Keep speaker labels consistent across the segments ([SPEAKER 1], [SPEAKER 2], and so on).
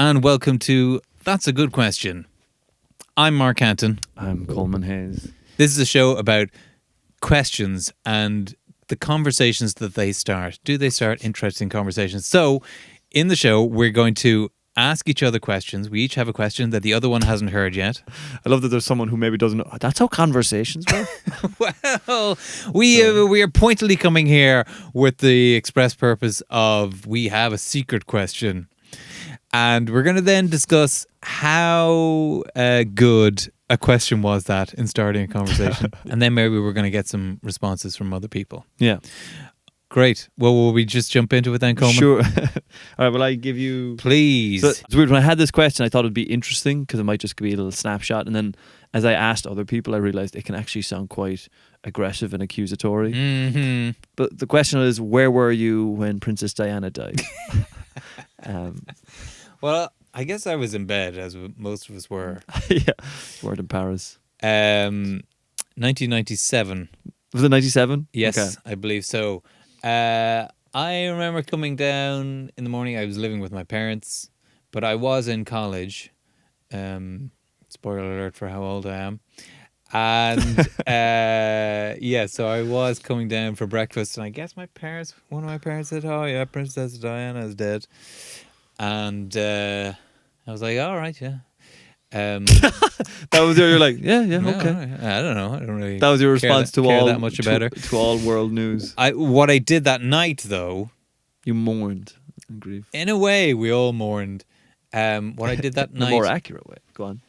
[SPEAKER 1] and welcome to That's a Good Question. I'm Mark Canton.
[SPEAKER 2] I'm Colman Hayes.
[SPEAKER 1] This is a show about questions and the conversations that they start. Do they start interesting conversations? So, in the show, we're going to ask each other questions. We each have a question that the other one hasn't heard yet.
[SPEAKER 2] I love that there's someone who maybe doesn't know. That's how conversations work.
[SPEAKER 1] Well, we are pointedly coming here with the express purpose of we have a secret question. And we're going to then discuss how good a question was that in starting a conversation. And then maybe we're going to get some responses from other people.
[SPEAKER 2] Yeah.
[SPEAKER 1] Great. Well, will we just jump into it then, Colman?
[SPEAKER 2] Sure. All right, well, I give you...
[SPEAKER 1] Please.
[SPEAKER 2] So, it's weird. When I had this question, I thought it would be interesting because it might just be a little snapshot. And then as I asked other people, I realized it can actually sound quite aggressive and accusatory.
[SPEAKER 1] Mm-hmm.
[SPEAKER 2] But the question is, where were you when Princess Diana died?
[SPEAKER 1] Well, I guess I was in bed, as most of us were.
[SPEAKER 2] Yeah, weren't in Paris.
[SPEAKER 1] 1997.
[SPEAKER 2] Was it 97?
[SPEAKER 1] Yes,
[SPEAKER 2] Okay.
[SPEAKER 1] I believe so. I remember coming down in the morning. I was living with my parents, but I was in college. Spoiler alert for how old I am. And yeah, so I was coming down for breakfast, and I guess one of my parents said, "Oh yeah, Princess Diana is dead." And I was like, "All right, yeah."
[SPEAKER 2] That was you're like, yeah, okay.
[SPEAKER 1] I don't know. I don't really.
[SPEAKER 2] That was your response
[SPEAKER 1] care
[SPEAKER 2] to
[SPEAKER 1] that much about her.
[SPEAKER 2] To all world news.
[SPEAKER 1] What I did that night, though,
[SPEAKER 2] You mourned and grief.
[SPEAKER 1] in a way, we all mourned. What I did that
[SPEAKER 2] In a
[SPEAKER 1] night,
[SPEAKER 2] more accurate way. Go on.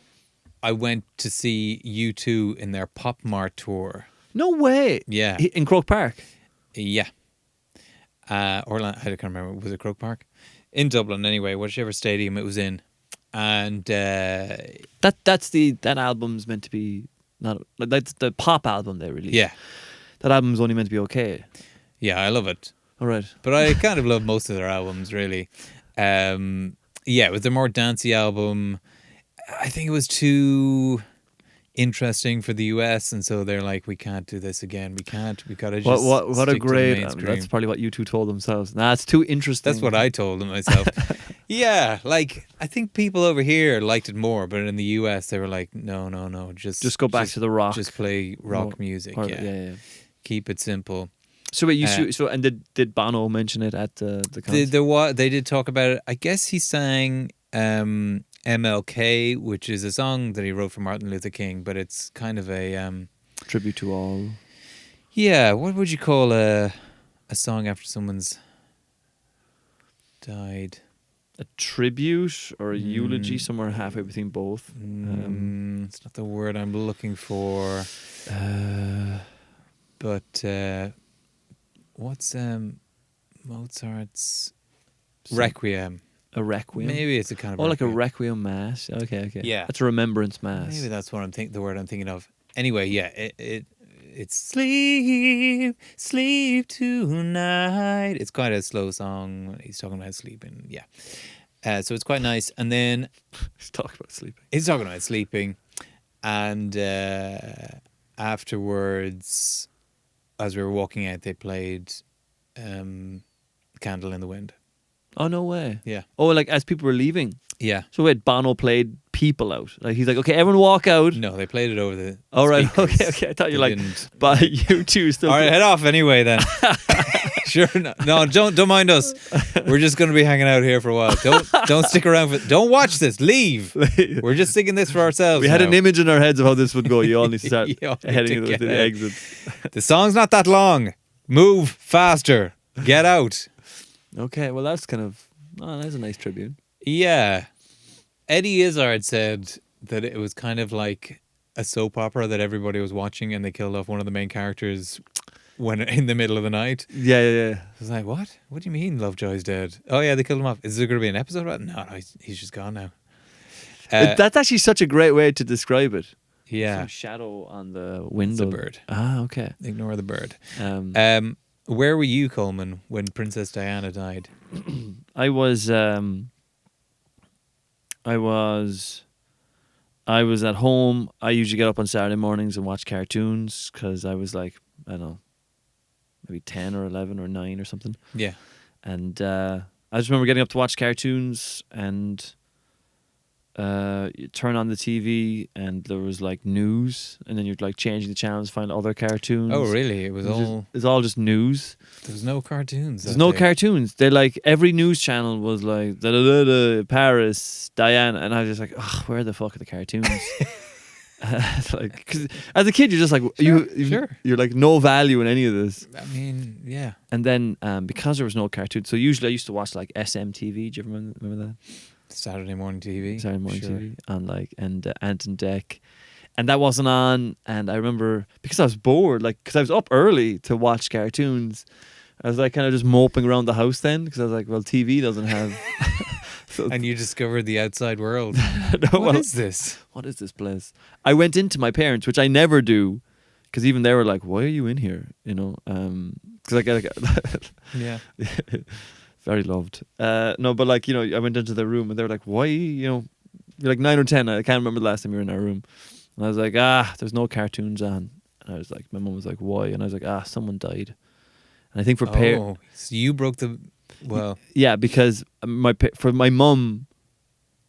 [SPEAKER 1] I went to see U2 in their Pop Mart tour.
[SPEAKER 2] No way.
[SPEAKER 1] Yeah,
[SPEAKER 2] In Croke Park.
[SPEAKER 1] yeah. Orlando, I can't remember. Was it Croke Park? In Dublin, anyway. Whichever stadium it was in, and
[SPEAKER 2] That album's meant to be not like that's the pop album they released.
[SPEAKER 1] yeah,
[SPEAKER 2] That album's only meant to be okay.
[SPEAKER 1] yeah, I love it.
[SPEAKER 2] All right.
[SPEAKER 1] But I kind of love most of their albums, really. Yeah, it was their more dancey album. I think it was too interesting for the US, and so they're like, we can't do this again. We got to just
[SPEAKER 2] What a
[SPEAKER 1] stick to the
[SPEAKER 2] great
[SPEAKER 1] mainstream.
[SPEAKER 2] that's probably what U2 told themselves. Nah, it's too interesting.
[SPEAKER 1] That's what I told them myself. Yeah, like I think people over here liked it more, but in the US they were like, no, just
[SPEAKER 2] go back to the rock.
[SPEAKER 1] Just play rock music.
[SPEAKER 2] Or-
[SPEAKER 1] Yeah.
[SPEAKER 2] yeah.
[SPEAKER 1] Keep it simple.
[SPEAKER 2] So wait, did Bono mention it at the concert?
[SPEAKER 1] They did talk about it. I guess he sang MLK, which is a song that he wrote for Martin Luther King, but it's kind of a
[SPEAKER 2] Tribute to all.
[SPEAKER 1] yeah. What would you call a song after someone's died?
[SPEAKER 2] A tribute or a eulogy, somewhere halfway between both.
[SPEAKER 1] It's not the word I'm looking for. But what's Mozart's Requiem?
[SPEAKER 2] A requiem.
[SPEAKER 1] Maybe it's a kind of
[SPEAKER 2] like a
[SPEAKER 1] requiem.
[SPEAKER 2] requiem mass. Okay.
[SPEAKER 1] Yeah.
[SPEAKER 2] That's a remembrance mass.
[SPEAKER 1] Maybe that's what the word I'm thinking of. Anyway, yeah, it's sleep tonight. It's quite a slow song. He's talking about sleeping. Yeah. So it's quite nice. And then
[SPEAKER 2] He's talking about sleeping.
[SPEAKER 1] he's talking about sleeping, and afterwards, as we were walking out, they played "Candle in the Wind."
[SPEAKER 2] Oh, no way.
[SPEAKER 1] Yeah,
[SPEAKER 2] Oh, like as people were leaving.
[SPEAKER 1] yeah.
[SPEAKER 2] So wait, Bono played people out. Like he's like, okay, everyone walk out.
[SPEAKER 1] No, they played it over the.
[SPEAKER 2] All right.
[SPEAKER 1] speakers.
[SPEAKER 2] Okay. I thought you
[SPEAKER 1] They
[SPEAKER 2] were like,
[SPEAKER 1] didn't.
[SPEAKER 2] but you two still.
[SPEAKER 1] All right, head off anyway then. Sure. No, don't mind us. We're just going to be hanging out here for a while. Don't stick around. Don't watch this. Leave. We're just singing this for ourselves.
[SPEAKER 2] We had
[SPEAKER 1] now.
[SPEAKER 2] an image in our heads of how this would go. You all need to start
[SPEAKER 1] You all need
[SPEAKER 2] heading
[SPEAKER 1] to
[SPEAKER 2] to
[SPEAKER 1] get
[SPEAKER 2] the
[SPEAKER 1] out.
[SPEAKER 2] exits.
[SPEAKER 1] The song's not that long. Move faster. Get out.
[SPEAKER 2] Okay, well that's a nice tribute.
[SPEAKER 1] Yeah. Eddie Izzard said that it was kind of like a soap opera that everybody was watching, and they killed off one of the main characters when in the middle of the night.
[SPEAKER 2] Yeah.
[SPEAKER 1] I was like, what? What do you mean Lovejoy's dead? Oh yeah, they killed him off. Is there going to be an episode about it? No, he's just gone now.
[SPEAKER 2] That's actually such a great way to describe it.
[SPEAKER 1] Yeah.
[SPEAKER 2] Some shadow on the
[SPEAKER 1] It's
[SPEAKER 2] window.
[SPEAKER 1] a bird.
[SPEAKER 2] Ah, okay.
[SPEAKER 1] Ignore the bird.
[SPEAKER 2] Um,
[SPEAKER 1] Where were you, Colman, when Princess Diana died?
[SPEAKER 2] I was at home. I usually get up on Saturday mornings and watch cartoons because I was like, I don't know, maybe 10 or 11 or 9 or something.
[SPEAKER 1] Yeah.
[SPEAKER 2] And I just remember getting up to watch cartoons, and you turn on the TV and there was like news, and then you'd like changing the channels, find other cartoons.
[SPEAKER 1] Oh, really? It was
[SPEAKER 2] It's all just news.
[SPEAKER 1] there was no cartoons.
[SPEAKER 2] There's
[SPEAKER 1] that
[SPEAKER 2] no
[SPEAKER 1] day.
[SPEAKER 2] cartoons. They like every news channel was like da da da da Paris, Diana, and I was just like, oh, where the fuck are the cartoons? Like, cause as a kid, you're just like
[SPEAKER 1] Sure.
[SPEAKER 2] you're like no value in any of this.
[SPEAKER 1] I mean, yeah.
[SPEAKER 2] And then because there was no cartoon, so usually I used to watch like SMTV. Do you remember that?
[SPEAKER 1] Saturday morning TV.
[SPEAKER 2] Saturday morning
[SPEAKER 1] Sure.
[SPEAKER 2] TV on like and Ant and Dec, and that wasn't on. And I remember because I was bored, like because I was up early to watch cartoons, I was like kind of just moping around the house then because I was like, well, TV doesn't have. So
[SPEAKER 1] And you discovered the outside world.
[SPEAKER 2] no,
[SPEAKER 1] What is this?
[SPEAKER 2] what is this place? I went into my parents, which I never do, because even they were like, "Why are you in here?" You know, because I get
[SPEAKER 1] Yeah.
[SPEAKER 2] very loved. No, but like I went into their room and they were like, "Why?" You're like 9 or 10. I can't remember the last time you were in our room. And I was like, there's no cartoons on. And I was like, my mum was like, "Why?" And I was like, someone died. And I think for
[SPEAKER 1] Oh, so you broke the. Well,
[SPEAKER 2] yeah, because for my mum,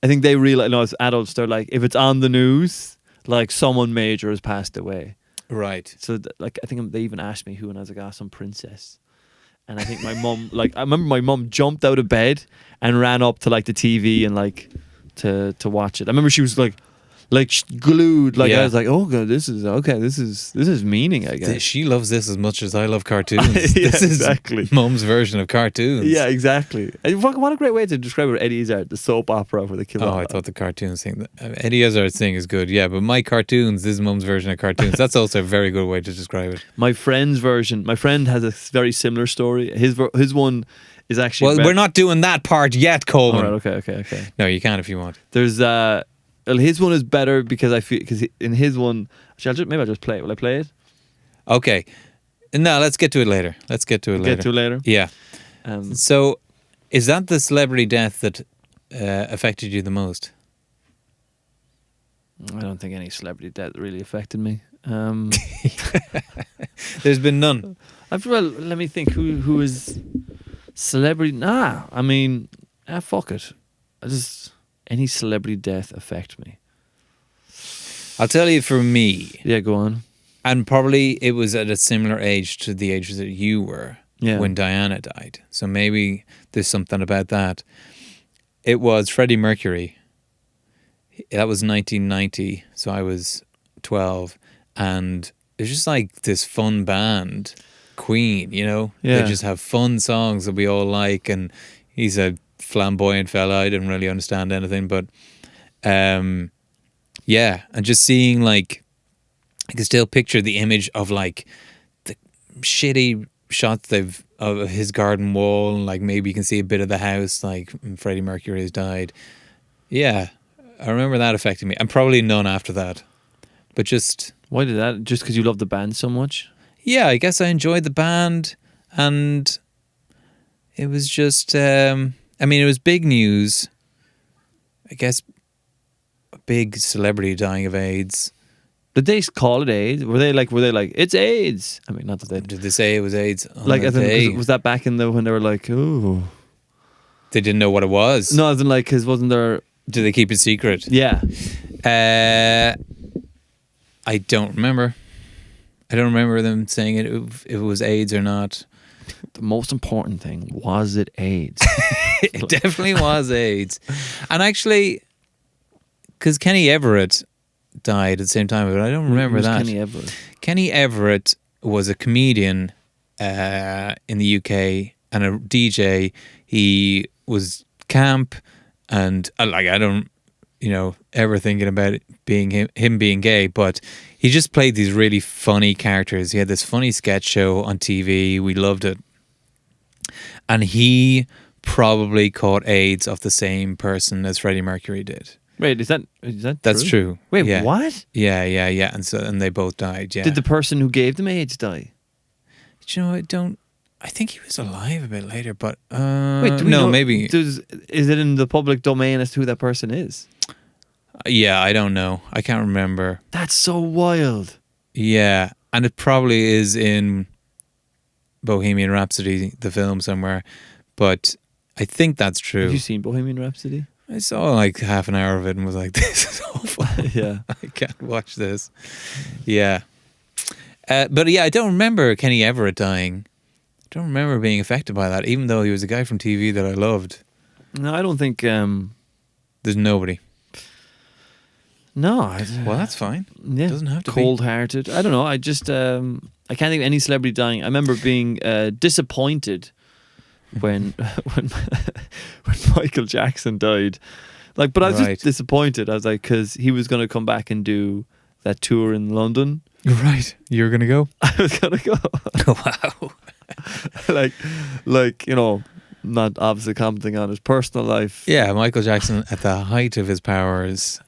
[SPEAKER 2] I think they realize, as adults, they're like, if it's on the news, like someone major has passed away.
[SPEAKER 1] right.
[SPEAKER 2] So like I think they even asked me who, and I was like, some princess. And I think my mum, like I remember my mum jumped out of bed and ran up to like the TV and like to watch it. I remember she was like glued. Like
[SPEAKER 1] Yeah.
[SPEAKER 2] I was like, oh god, this is okay. This is meaning, I guess.
[SPEAKER 1] She loves this as much as I love cartoons.
[SPEAKER 2] Yeah,
[SPEAKER 1] this is
[SPEAKER 2] exactly.
[SPEAKER 1] Mum's version of cartoons.
[SPEAKER 2] Yeah, exactly. And what a great way to describe it. Eddie Izzard, the soap opera where they kill.
[SPEAKER 1] Oh, I thought the cartoons thing. Eddie Izzard's thing is good, yeah. But my cartoons, this is Mum's version of cartoons. That's also a very good way to describe it.
[SPEAKER 2] My friend's version. My friend has a very similar story. His one is actually.
[SPEAKER 1] Well, we're not doing that part yet, Colman.
[SPEAKER 2] All right, okay.
[SPEAKER 1] No, you can if you want.
[SPEAKER 2] There's well, his one is better because I feel in his one, maybe I'll just play it. Will I play it?
[SPEAKER 1] Okay. No, let's get to it later.
[SPEAKER 2] Get to it later.
[SPEAKER 1] Yeah.
[SPEAKER 2] Um,
[SPEAKER 1] So, is that the celebrity death that affected you the most?
[SPEAKER 2] I don't think any celebrity death really affected me.
[SPEAKER 1] There's been none.
[SPEAKER 2] Well, let me think. Who is celebrity? Nah, I mean, fuck it. Any celebrity death affect me.
[SPEAKER 1] I'll tell you for me,
[SPEAKER 2] Yeah, go on.
[SPEAKER 1] and probably it was at a similar age to the age that you were
[SPEAKER 2] Yeah.
[SPEAKER 1] when Diana died. So maybe there's something about that. It was Freddie Mercury. That was 1990, so I was 12, and it's just like this fun band, Queen.
[SPEAKER 2] Yeah.
[SPEAKER 1] They just have fun songs that we all like, and he's a flamboyant fella. I didn't really understand anything, but yeah, and just seeing like I can still picture the image of like the shitty shots they've of his garden wall, and like maybe you can see a bit of the house, like Freddie Mercury has died. Yeah, I remember that affecting me, and probably none after that. But just
[SPEAKER 2] Why did that? Just because you love the band so much?
[SPEAKER 1] yeah, I guess I enjoyed the band, and it was just I mean, it was big news. I guess a big celebrity dying of AIDS.
[SPEAKER 2] Did they call it AIDS? Were they like it's AIDS? I mean, not that they
[SPEAKER 1] Did they say it was AIDS on
[SPEAKER 2] like.
[SPEAKER 1] the
[SPEAKER 2] As in,
[SPEAKER 1] day?
[SPEAKER 2] was that back in when they were like, oh
[SPEAKER 1] They didn't know what it was.
[SPEAKER 2] no, as in like, because wasn't there?
[SPEAKER 1] Did they keep it secret?
[SPEAKER 2] Yeah,
[SPEAKER 1] I don't remember. I don't remember them saying if it was AIDS or not.
[SPEAKER 2] the most important thing was it AIDS?
[SPEAKER 1] It definitely was AIDS. And actually, because Kenny Everett died at the same time, but I don't remember
[SPEAKER 2] Who's
[SPEAKER 1] that.
[SPEAKER 2] Kenny Everett?
[SPEAKER 1] Kenny Everett was a comedian in the UK and a DJ. He was camp, and I don't, ever thinking about it being him being gay, but he just played these really funny characters. He had this funny sketch show on TV. We loved it. And he probably caught AIDS off the same person as Freddie Mercury did.
[SPEAKER 2] Wait, is that
[SPEAKER 1] That's true.
[SPEAKER 2] Wait,
[SPEAKER 1] yeah.
[SPEAKER 2] what?
[SPEAKER 1] Yeah. And they both died. Yeah.
[SPEAKER 2] Did the person who gave them AIDS die?
[SPEAKER 1] Do you know? I think he was alive a bit later, but
[SPEAKER 2] Wait, do we
[SPEAKER 1] no,
[SPEAKER 2] know-
[SPEAKER 1] maybe.
[SPEAKER 2] is it in the public domain as to who that person is?
[SPEAKER 1] Yeah, I don't know. I can't remember.
[SPEAKER 2] That's so wild.
[SPEAKER 1] Yeah, and it probably is in Bohemian Rhapsody, the film somewhere, but I think that's true.
[SPEAKER 2] Have you seen Bohemian Rhapsody?
[SPEAKER 1] I saw like half an hour of it and was like, this is awful.
[SPEAKER 2] Yeah.
[SPEAKER 1] I can't watch this. Yeah. But yeah, I don't remember Kenny Everett dying. I don't remember being affected by that, even though he was a guy from TV that I loved.
[SPEAKER 2] No, I don't think.
[SPEAKER 1] There's nobody.
[SPEAKER 2] No.
[SPEAKER 1] Well, that's fine.
[SPEAKER 2] Yeah.
[SPEAKER 1] Doesn't have to be.
[SPEAKER 2] Cold-hearted. I don't know. I just. I can't think of any celebrity dying. I remember being disappointed when when Michael Jackson died. Like, but I was
[SPEAKER 1] Right.
[SPEAKER 2] just disappointed. I was like, because he was going to come back and do that tour in London.
[SPEAKER 1] Right. You're going to go?
[SPEAKER 2] I was going to go.
[SPEAKER 1] Wow.
[SPEAKER 2] like, not obviously commenting on his personal life.
[SPEAKER 1] Yeah, Michael Jackson at the height of his powers.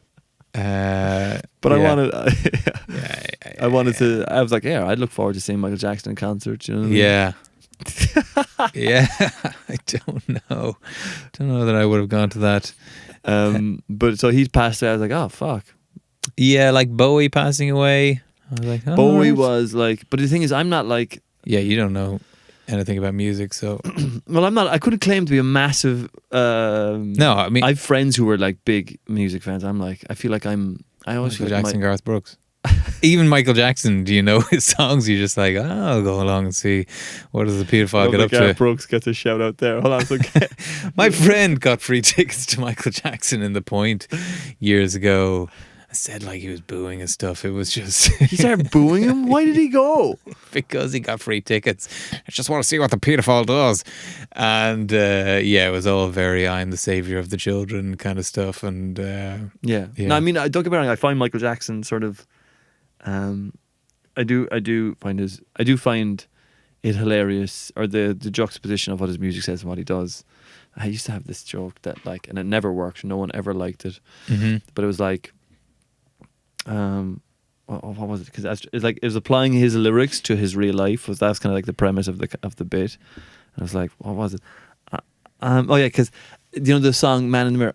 [SPEAKER 2] But
[SPEAKER 1] yeah.
[SPEAKER 2] I wanted,
[SPEAKER 1] Yeah,
[SPEAKER 2] I wanted to. I was like, yeah, I'd look forward to seeing Michael Jackson in concert. You know what I mean?
[SPEAKER 1] Yeah. Yeah. I don't know. Don't know that I would have gone to that.
[SPEAKER 2] But so he's passed away. I was like, oh fuck.
[SPEAKER 1] Yeah, like Bowie passing away. I was like, oh,
[SPEAKER 2] Bowie
[SPEAKER 1] right.
[SPEAKER 2] was like, but the thing is, I'm not like.
[SPEAKER 1] Yeah, you don't know anything about music, so
[SPEAKER 2] Well, I'm not. I couldn't claim to be a massive.
[SPEAKER 1] no. I mean,
[SPEAKER 2] I have friends who were like big music fans. I'm like, I feel like I always
[SPEAKER 1] Michael
[SPEAKER 2] feel like
[SPEAKER 1] Jackson, Garth Brooks. Even Michael Jackson, do you know his songs? You're just like, oh, I'll go along and see what does the paedophile get up to.
[SPEAKER 2] Brooks gets a shout out there. Hold on, it's okay.
[SPEAKER 1] My friend got free tickets to Michael Jackson in the Point years ago. I said like he was booing and stuff. It was just
[SPEAKER 2] He started booing him. Why did he go?
[SPEAKER 1] because he got free tickets. I just want to see what the paedophile does. And yeah, it was all very I'm the savior of the children kind of stuff. And
[SPEAKER 2] Yeah.
[SPEAKER 1] Yeah.
[SPEAKER 2] No, I mean, don't get me wrong. I find Michael Jackson sort of. I do find it hilarious, or the juxtaposition of what his music says and what he does. I used to have this joke that like, and it never worked. No one ever liked it.
[SPEAKER 1] mhm.
[SPEAKER 2] But it was like, what was it? Because it's like it was applying his lyrics to his real life. That's kind of like the premise of the bit. And I was like, what was it? Oh yeah, because the song "Man in the Mirror."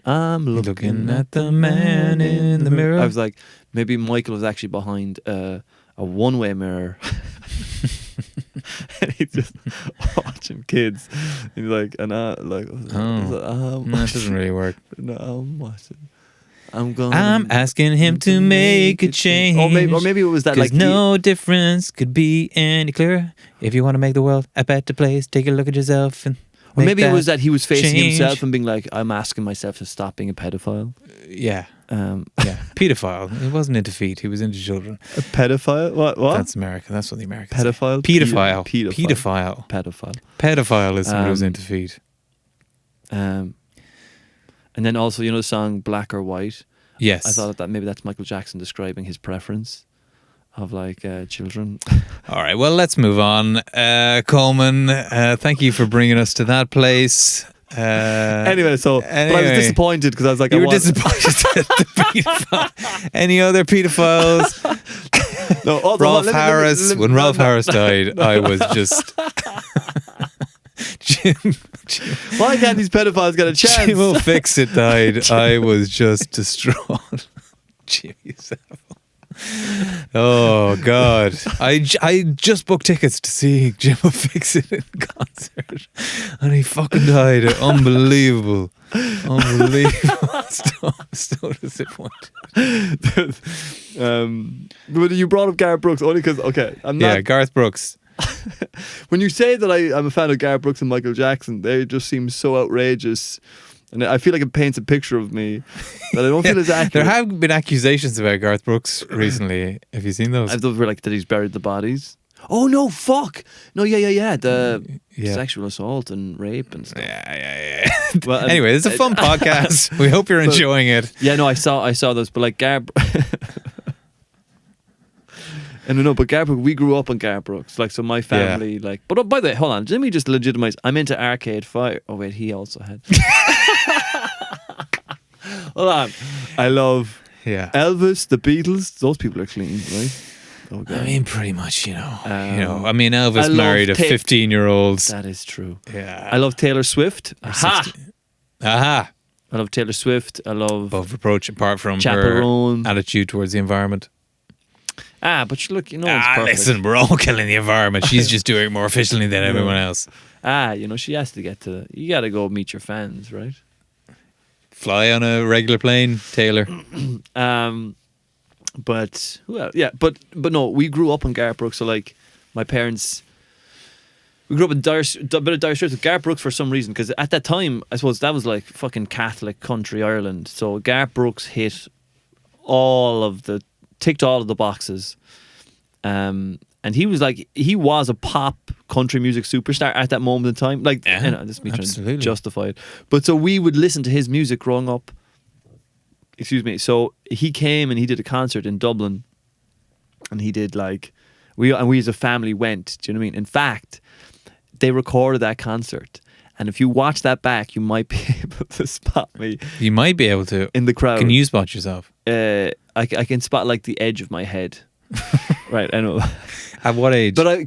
[SPEAKER 2] I'm looking at the man in the mirror. I was like, maybe Michael was actually behind a one-way mirror. And he's just watching kids. He's like, and like,
[SPEAKER 1] No, that doesn't really work.
[SPEAKER 2] no, I'm watching. I'm
[SPEAKER 1] asking him to make a change.
[SPEAKER 2] Or maybe it was that
[SPEAKER 1] 'Cause
[SPEAKER 2] like
[SPEAKER 1] no difference could be any clearer. If you want to make the world a better place, take a look at yourself and.
[SPEAKER 2] or maybe it was that he was facing
[SPEAKER 1] change.
[SPEAKER 2] himself and being like, I'm asking myself to stop being a pedophile.
[SPEAKER 1] Yeah,
[SPEAKER 2] Yeah,
[SPEAKER 1] pedophile. He wasn't into feet. He was into children.
[SPEAKER 2] a pedophile. What?
[SPEAKER 1] That's America. That's what the Americans. say.
[SPEAKER 2] Pedophile.
[SPEAKER 1] Pedophile.
[SPEAKER 2] Pedophile.
[SPEAKER 1] Pedophile.
[SPEAKER 2] Pedophile.
[SPEAKER 1] Pedophile is someone who's
[SPEAKER 2] Um,
[SPEAKER 1] into feet.
[SPEAKER 2] And then also, the song "Black or White."
[SPEAKER 1] Yes.
[SPEAKER 2] I thought that maybe that's Michael Jackson describing his preference of like children.
[SPEAKER 1] All right. Well, let's move on. Coleman, thank you for bringing us to that place.
[SPEAKER 2] Anyway, but I was
[SPEAKER 1] anyway.
[SPEAKER 2] disappointed because I was like,
[SPEAKER 1] You
[SPEAKER 2] I
[SPEAKER 1] were
[SPEAKER 2] want-
[SPEAKER 1] disappointed at the pedophile. Any other pedophiles?
[SPEAKER 2] No,
[SPEAKER 1] Rolf Harris. When Rolf Harris died, I was just. Jim
[SPEAKER 2] Why can't these pedophiles get a chance?
[SPEAKER 1] will fix it died. I was just distraught. Jimmy Savile. Oh God! I just booked tickets to see Jim will fix it in concert, and he fucking died. Unbelievable, so disappointed.
[SPEAKER 2] But you brought up Gareth Brooks only because I'm not.
[SPEAKER 1] Yeah, Garth Brooks.
[SPEAKER 2] When you say that I'm a fan of Gareth Brooks and Michael Jackson, they just seem so outrageous, and I feel like it paints a picture of me that I don't feel as accurate.
[SPEAKER 1] There have been accusations about Garth Brooks recently. Have you seen those?
[SPEAKER 2] I thought like that he's buried the bodies. Oh no! Fuck! No, yeah. The
[SPEAKER 1] Yeah.
[SPEAKER 2] sexual assault and rape and stuff.
[SPEAKER 1] Yeah.
[SPEAKER 2] Well,
[SPEAKER 1] Anyway, it's a fun podcast. We hope you're enjoying it.
[SPEAKER 2] Yeah, no, I saw those, but like Gareth. And no, but Gareth Brooks, we grew up on Gareth Brooks. Like, so my family, like, but by the way, hold on, let me just legitimize. I'm into Arcade Fire. Oh wait, he also had. Hold on, I love
[SPEAKER 1] Yeah.
[SPEAKER 2] Elvis, the Beatles. Those people are clean, right? Oh god,
[SPEAKER 1] I mean, pretty much, I
[SPEAKER 2] I
[SPEAKER 1] mean, Elvis
[SPEAKER 2] love
[SPEAKER 1] married a 15-year-old.
[SPEAKER 2] that is true.
[SPEAKER 1] Yeah.
[SPEAKER 2] I love Taylor Swift.
[SPEAKER 1] Or
[SPEAKER 2] Aha!
[SPEAKER 1] 60. Aha.
[SPEAKER 2] I love Taylor Swift. I love
[SPEAKER 1] Above reproach, apart from
[SPEAKER 2] Chaperone.
[SPEAKER 1] her attitude towards the environment.
[SPEAKER 2] But look, it's perfect.
[SPEAKER 1] Listen, we're all killing the environment. She's just doing it more efficiently than everyone else.
[SPEAKER 2] She has to get to. You got to go meet your fans, right?
[SPEAKER 1] Fly on a regular plane, Taylor.
[SPEAKER 2] But who else? Yeah, but no, we grew up on Garth Brooks. So like, my parents, we grew up in a bit of Dire Straits with Garth Brooks for some reason. Because at that time, I suppose that was like fucking Catholic country Ireland. So Garth Brooks ticked all of the boxes. And he was a pop country music superstar at that moment in time. Like, this is me trying to justify it. But so we would listen to his music growing up. Excuse me. So he came and he did a concert in Dublin, and he did like we as a family went. Do you know what I mean? In fact, they recorded that concert, and if you watch that back, you might be able to spot me.
[SPEAKER 1] You might be able to
[SPEAKER 2] in the crowd.
[SPEAKER 1] Can you spot yourself?
[SPEAKER 2] I can spot like the edge of my head. Right, I know.
[SPEAKER 1] At what age?
[SPEAKER 2] But I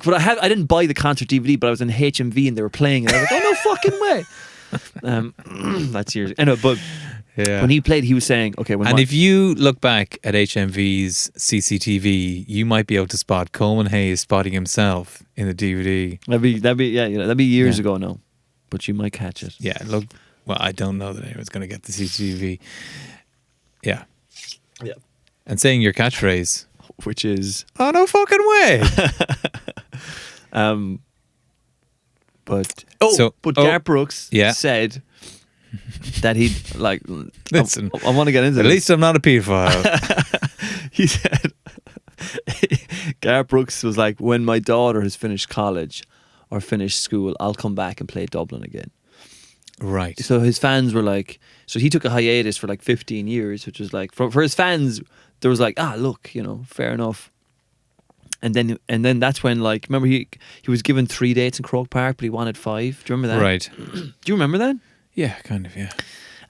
[SPEAKER 2] didn't buy the concert DVD, but I was in HMV and they were playing it. I was like, oh no fucking way. That's years. I know, but when he played, he was saying, okay.
[SPEAKER 1] If you look back at HMV's CCTV, you might be able to spot Colman Hayes spotting himself in the DVD.
[SPEAKER 2] That'd be years ago now, but you might catch it.
[SPEAKER 1] Yeah, look. Well, I don't know that anyone's going to get the CCTV. Yeah. And saying your catchphrase,
[SPEAKER 2] which is,
[SPEAKER 1] oh no fucking way.
[SPEAKER 2] But Garth Brooks said that he'd like.
[SPEAKER 1] Listen,
[SPEAKER 2] I want to get into.
[SPEAKER 1] At least I'm not a paedophile.
[SPEAKER 2] He said, Garth Brooks was like, when my daughter has finished college or finished school, I'll come back and play Dublin again.
[SPEAKER 1] Right.
[SPEAKER 2] So his fans were like, so he took a hiatus for like 15 years, which was like, for his fans, there was like, look, fair enough. And then that's when, like, remember he was given 3 dates in Croke Park, but he wanted 5. Do you remember that?
[SPEAKER 1] Right.
[SPEAKER 2] Do you remember that?
[SPEAKER 1] Yeah, kind of, yeah.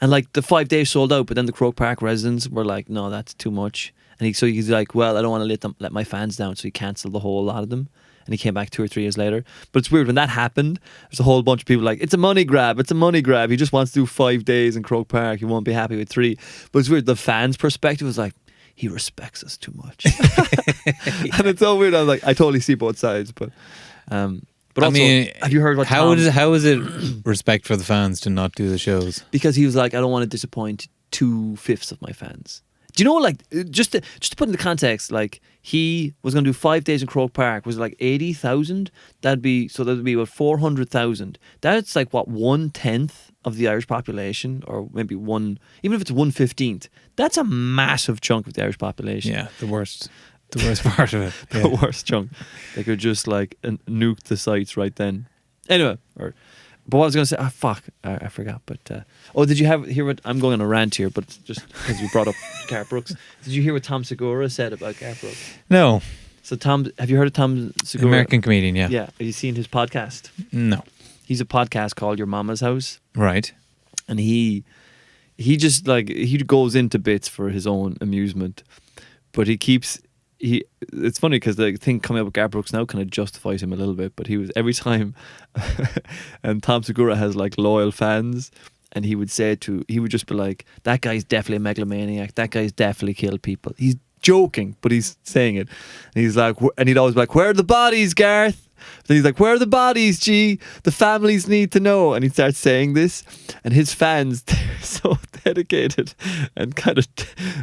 [SPEAKER 2] And like the 5 days sold out, but then the Croke Park residents were like, no, that's too much. And he's like, well, I don't want to let my fans down, so he cancelled the whole lot of them. And he came back 2 or 3 years later. But it's weird, when that happened, there's a whole bunch of people like, it's a money grab. He just wants to do 5 days in Croke Park. He won't be happy with 3. But it's weird, the fans' perspective was like, he respects us too much. And it's so weird. I was like, I totally see both sides. But also, I mean, have you heard what
[SPEAKER 1] how is it respect for the fans to not do the shows?
[SPEAKER 2] Because he was like, I don't want to disappoint 2/5 of my fans. Do you know, like, just to put into context, like, he was going to do 5 days in Croke Park. Was it like 80,000? That'd be about 400,000. That's like, what, 1/10 of the Irish population, or maybe even if it's 1/15. That's a massive chunk of the Irish population.
[SPEAKER 1] Yeah, the worst part of it. Yeah.
[SPEAKER 2] The worst chunk. They could just like nuke the sites right then. Anyway, but what I was going to say, I forgot. But did you hear what I'm going on a rant here? But just because you brought up Garth Brooks, did you hear what Tom Segura said about Garth Brooks?
[SPEAKER 1] No.
[SPEAKER 2] So have you heard of Tom Segura?
[SPEAKER 1] American comedian, yeah.
[SPEAKER 2] Yeah. Have you seen his podcast?
[SPEAKER 1] No.
[SPEAKER 2] He's a podcast called Your Mama's House.
[SPEAKER 1] Right.
[SPEAKER 2] And he just like, he goes into bits for his own amusement, but it's funny because the thing coming up with Garth Brooks now kind of justifies him a little bit, but he was every time and Tom Segura has like loyal fans, and he would just be like, that guy's definitely a megalomaniac, that guy's definitely killed people. He's joking, but he's saying it. And he's like, and he'd always be like, where are the bodies, Garth? Then he's like, where are the bodies, G? The families need to know. And he starts saying this, and his fans, they're so dedicated and kind of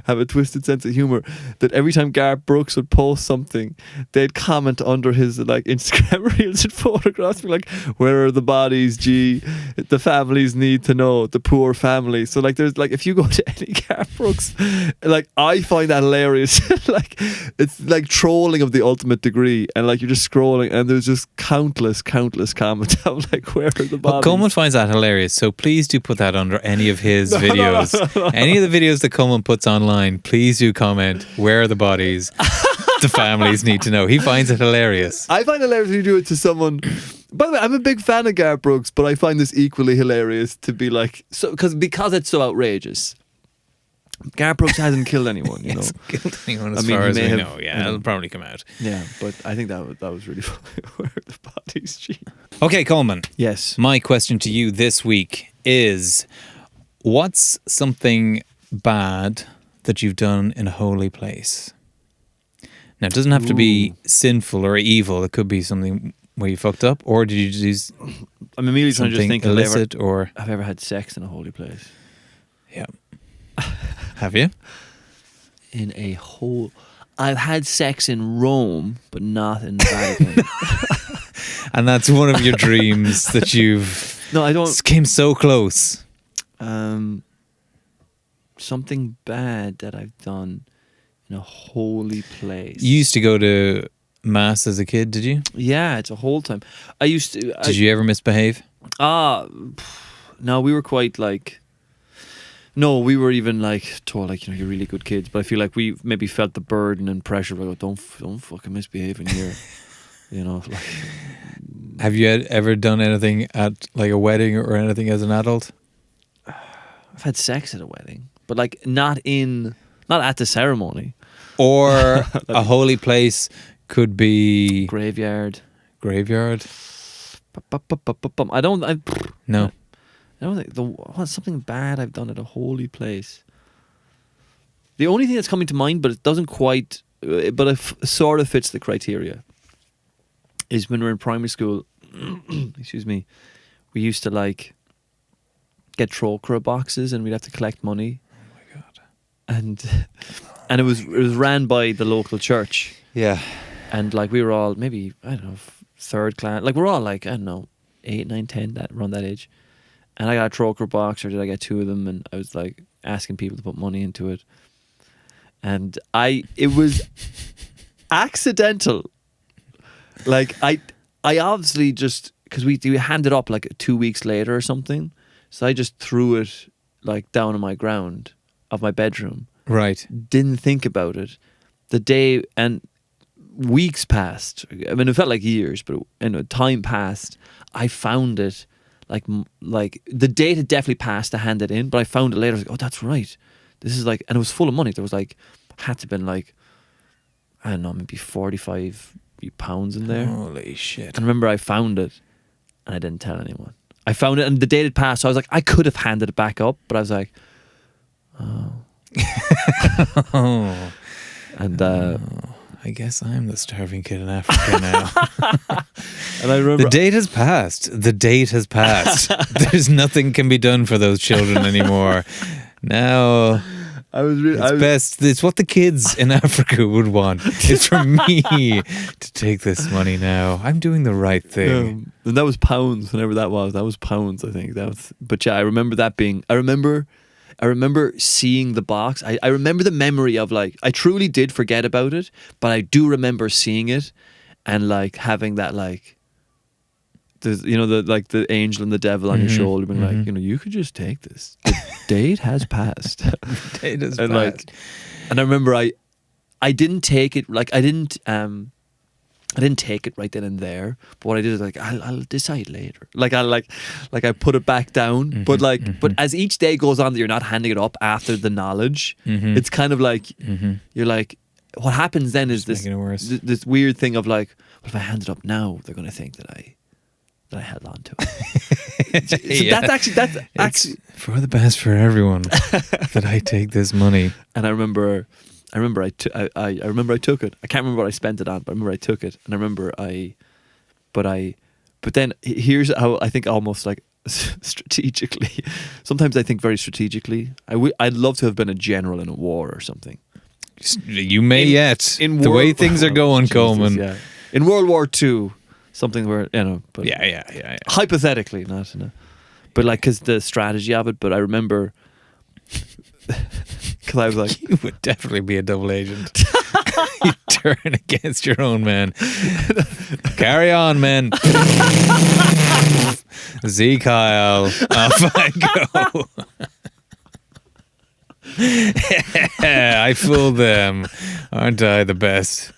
[SPEAKER 2] have a twisted sense of humor that every time Garth Brooks would post something, they'd comment under his like Instagram reels and photographs, like, where are the bodies, G? The families need to know, the poor families. So like, there's like, if you go to any Garth Brooks, like, I find that hilarious. Like, it's like trolling of the ultimate degree, and like, you're just scrolling and there's just countless comments. I'm like, where are the bodies?
[SPEAKER 1] Well, Colman finds that hilarious, so please do put that under any of his videos. No. Any of the videos that Colman puts online, please do comment, where are the bodies? The families need to know. He finds it hilarious.
[SPEAKER 2] I find it hilarious when you do it to someone. By the way, I'm a big fan of Garth Brooks, but I find this equally hilarious to be like, because it's so outrageous. Garth Brooks hasn't killed anyone, you know.
[SPEAKER 1] Killed anyone as far as we know. Yeah, it'll probably come out.
[SPEAKER 2] Yeah, but I think that was really funny. Where are the bodies, G?
[SPEAKER 1] Okay, Colman.
[SPEAKER 2] Yes.
[SPEAKER 1] My question to you this week is, what's something bad that you've done in a holy place? Now, it doesn't have to be sinful or evil. It could be something where you fucked up, or did you do
[SPEAKER 2] I'm immediately trying to just think
[SPEAKER 1] illicit,
[SPEAKER 2] I've ever had sex in a holy place.
[SPEAKER 1] Yeah. Have you?
[SPEAKER 2] In a whole... I've had sex in Rome, but not in the Vatican.
[SPEAKER 1] And that's one of your dreams that you've
[SPEAKER 2] No, I don't...
[SPEAKER 1] came so close.
[SPEAKER 2] Something bad that I've done in a holy place.
[SPEAKER 1] You used to go to mass as a kid, did you?
[SPEAKER 2] Yeah, it's a whole time. I used to...
[SPEAKER 1] Did you ever misbehave?
[SPEAKER 2] No, we were quite like... No, we were even like told like, you know, you're really good kids. But I feel like we maybe felt the burden and pressure. Like, don't fucking misbehave in here. You know, like...
[SPEAKER 1] Have you ever done anything at like a wedding or anything as an adult?
[SPEAKER 2] I've had sex at a wedding, but like not at the ceremony.
[SPEAKER 1] Or a holy place could be
[SPEAKER 2] Graveyard.
[SPEAKER 1] graveyard.
[SPEAKER 2] I don't
[SPEAKER 1] No.
[SPEAKER 2] I don't think what's something bad I've done at a holy place. The only thing that's coming to mind, but it doesn't quite, but it sort of fits the criteria, is when we were in primary school. Excuse me. We used to like get trollcraw boxes, and we'd have to collect money.
[SPEAKER 1] Oh my god.
[SPEAKER 2] And it was ran by the local church,
[SPEAKER 1] Yeah.
[SPEAKER 2] and like we were all maybe, I don't know, third class. Like we're all like, I don't know, 8, 9, 10, that around that age. And I got a troker box, or did I get 2 of them? And I was like asking people to put money into it. And it was accidental. Like I obviously just, because we handed up like 2 weeks later or something. So I just threw it like down on my ground of my bedroom.
[SPEAKER 1] Right.
[SPEAKER 2] Didn't think about it. The day and weeks passed. I mean, it felt like years, but time passed. I found it. Like the date had definitely passed to hand it in, but I found it later. I was like, oh, that's right. This is like, and it was full of money. There was like, had to have been like, I don't know, maybe 45 pounds in there.
[SPEAKER 1] Holy shit.
[SPEAKER 2] And I remember I found it and I didn't tell anyone. I found it and the date had passed. So I was like, I could have handed it back up, but I was like, oh.
[SPEAKER 1] Oh.
[SPEAKER 2] And
[SPEAKER 1] I guess I'm the starving kid in Africa now.
[SPEAKER 2] and I remember
[SPEAKER 1] The date has passed. The date has passed. There's nothing can be done for those children anymore. Now
[SPEAKER 2] I was really
[SPEAKER 1] it's best. It's what the kids in Africa would want. It's for me to take this money now. I'm doing the right thing.
[SPEAKER 2] and that was pounds. Whenever that was pounds. I think that was. But yeah, I remember that being. I remember seeing the box. I remember the memory of like, I truly did forget about it, but I do remember seeing it and like having that like, the angel and the devil on your shoulder being like, you could just take this. The date has passed.
[SPEAKER 1] The date has
[SPEAKER 2] and
[SPEAKER 1] passed.
[SPEAKER 2] like, and I remember I didn't take it, like I didn't take it right then and there, but what I did is like I'll decide later. Like I put it back down, but but as each day goes on that you're not handing it up after the knowledge, it's kind of like you're like, what happens then is this
[SPEAKER 1] making it worse.
[SPEAKER 2] this weird thing of like, well, if I hand it up now, they're going to think that I held on to it. So
[SPEAKER 1] Yeah.
[SPEAKER 2] that's actually
[SPEAKER 1] for the best for everyone that I take this money.
[SPEAKER 2] And I remember I took it. I can't remember what I spent it on, but I remember I took it. And I remember but then here's how I think almost like strategically. Sometimes I think very strategically. I'd love to have been a general in a war or something.
[SPEAKER 1] You may yet.
[SPEAKER 2] In
[SPEAKER 1] the way things are going,
[SPEAKER 2] Jesus,
[SPEAKER 1] Colman.
[SPEAKER 2] yeah. In World War II, something where, but
[SPEAKER 1] Yeah.
[SPEAKER 2] hypothetically, not, but like, because the strategy of it. But I remember, because I was like,
[SPEAKER 1] You would definitely be a double agent. You turn against your own man. Carry on, men. Z Kyle. Off I go. I fooled them. Aren't I the best?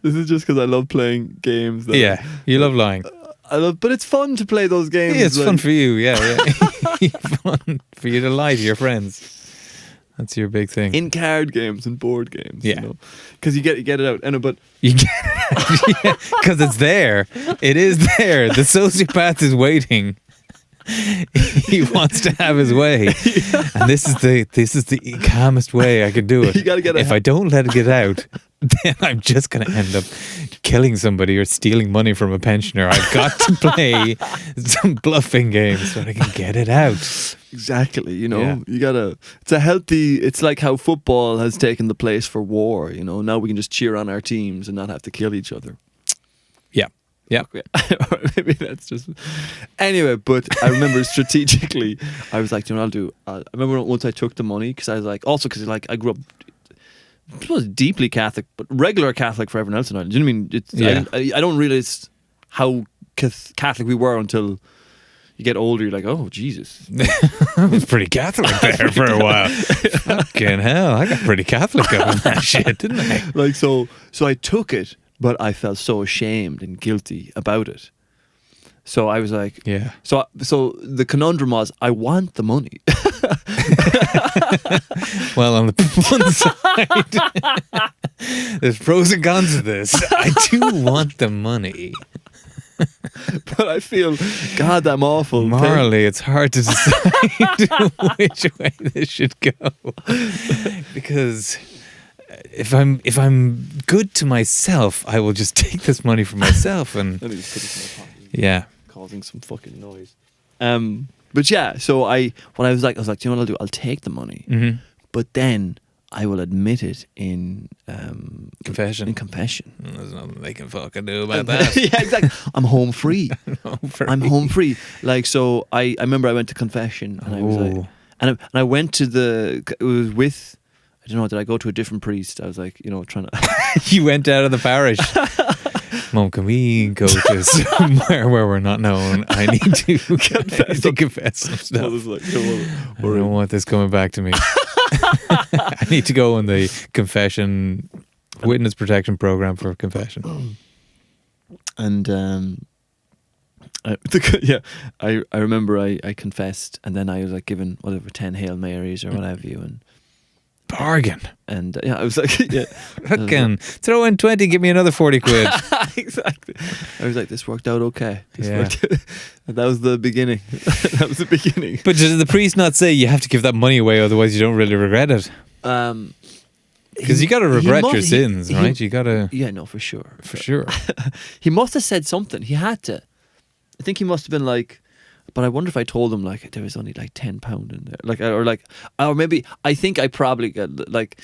[SPEAKER 2] this is just because I love playing games.
[SPEAKER 1] Yeah, you love lying.
[SPEAKER 2] But it's fun to play those games.
[SPEAKER 1] Yeah, it's
[SPEAKER 2] like,
[SPEAKER 1] fun for you. Yeah. Fun for you to lie to your friends. That's your big thing.
[SPEAKER 2] in card games and board games.
[SPEAKER 1] Yeah.
[SPEAKER 2] Because you get it out. But
[SPEAKER 1] You get it because it's there. It is there. The sociopath is waiting. He wants to have his way, and this is the calmest way I could do it.
[SPEAKER 2] You gotta get it.
[SPEAKER 1] If I don't let it get out, then I'm just going to end up killing somebody or stealing money from a pensioner. I've got to play some bluffing games so I can get it out.
[SPEAKER 2] Exactly, you know,
[SPEAKER 1] Yeah.
[SPEAKER 2] you gotta. It's a healthy. It's like how football has taken the place for war. You know, now we can just cheer on our teams and not have to kill each other.
[SPEAKER 1] Yeah. Yeah.
[SPEAKER 2] Or maybe that's just. Anyway, but I remember strategically, I was like, you know what I'll do? I remember once I took the money because I was like, also because like I grew up. I was deeply Catholic, but regular Catholic for everyone else in Ireland. Do you know what I mean? It's,
[SPEAKER 1] Yeah.
[SPEAKER 2] I don't realize how Catholic we were until you get older. You're like, oh Jesus.
[SPEAKER 1] I was pretty Catholic there for a while. Fucking hell, I got pretty Catholic up in that shit, didn't I?
[SPEAKER 2] Like so I took it, but I felt so ashamed and guilty about it. So I was like,
[SPEAKER 1] Yeah.
[SPEAKER 2] So the conundrum was, I want the money.
[SPEAKER 1] Well, on the one side, there's pros and cons to this. I do want the money.
[SPEAKER 2] But I feel, God, I'm awful.
[SPEAKER 1] Morally, it's hard to decide which way this should go. Because if I'm good to myself, I will just take this money for myself. And
[SPEAKER 2] Let me just put this in my pocket.
[SPEAKER 1] yeah,
[SPEAKER 2] Causing some fucking noise. But yeah, so what I was like, you know what I'll do? I'll take the money,
[SPEAKER 1] mm-hmm.
[SPEAKER 2] but then I will admit it in
[SPEAKER 1] Confession.
[SPEAKER 2] In confession.
[SPEAKER 1] There's nothing they can fucking do about that.
[SPEAKER 2] Yeah, exactly. I'm home free.
[SPEAKER 1] For
[SPEAKER 2] I'm
[SPEAKER 1] me.
[SPEAKER 2] home free. Like, so I remember I went to confession and I was like,
[SPEAKER 1] Oh.
[SPEAKER 2] and I went to it was with, I don't know, did I go to a different priest? I was like, you know, trying to.
[SPEAKER 1] You went out of the parish. Mom, can we go to somewhere where we're not known? I need to confess some stuff. I don't want this coming back to me. I need to go on the confession witness protection program for confession.
[SPEAKER 2] And I remember I confessed, and then I was like given whatever 10 Hail Marys or what have you,
[SPEAKER 1] Bargain.
[SPEAKER 2] and yeah, I was like, yeah,
[SPEAKER 1] Fucking throw in 20, give me another 40 quid.
[SPEAKER 2] exactly. I was like, this worked out okay.
[SPEAKER 1] Yeah.
[SPEAKER 2] And that was the beginning. That was the beginning.
[SPEAKER 1] But did the priest not say you have to give that money away, otherwise you don't really regret it? Because you got to regret your sins, right? You got to.
[SPEAKER 2] Yeah, no, for sure.
[SPEAKER 1] For sure.
[SPEAKER 2] He must have said something. He had to. I think he must have been like, but I wonder if I told him like there was only like £10 in there, like or maybe I think I probably got like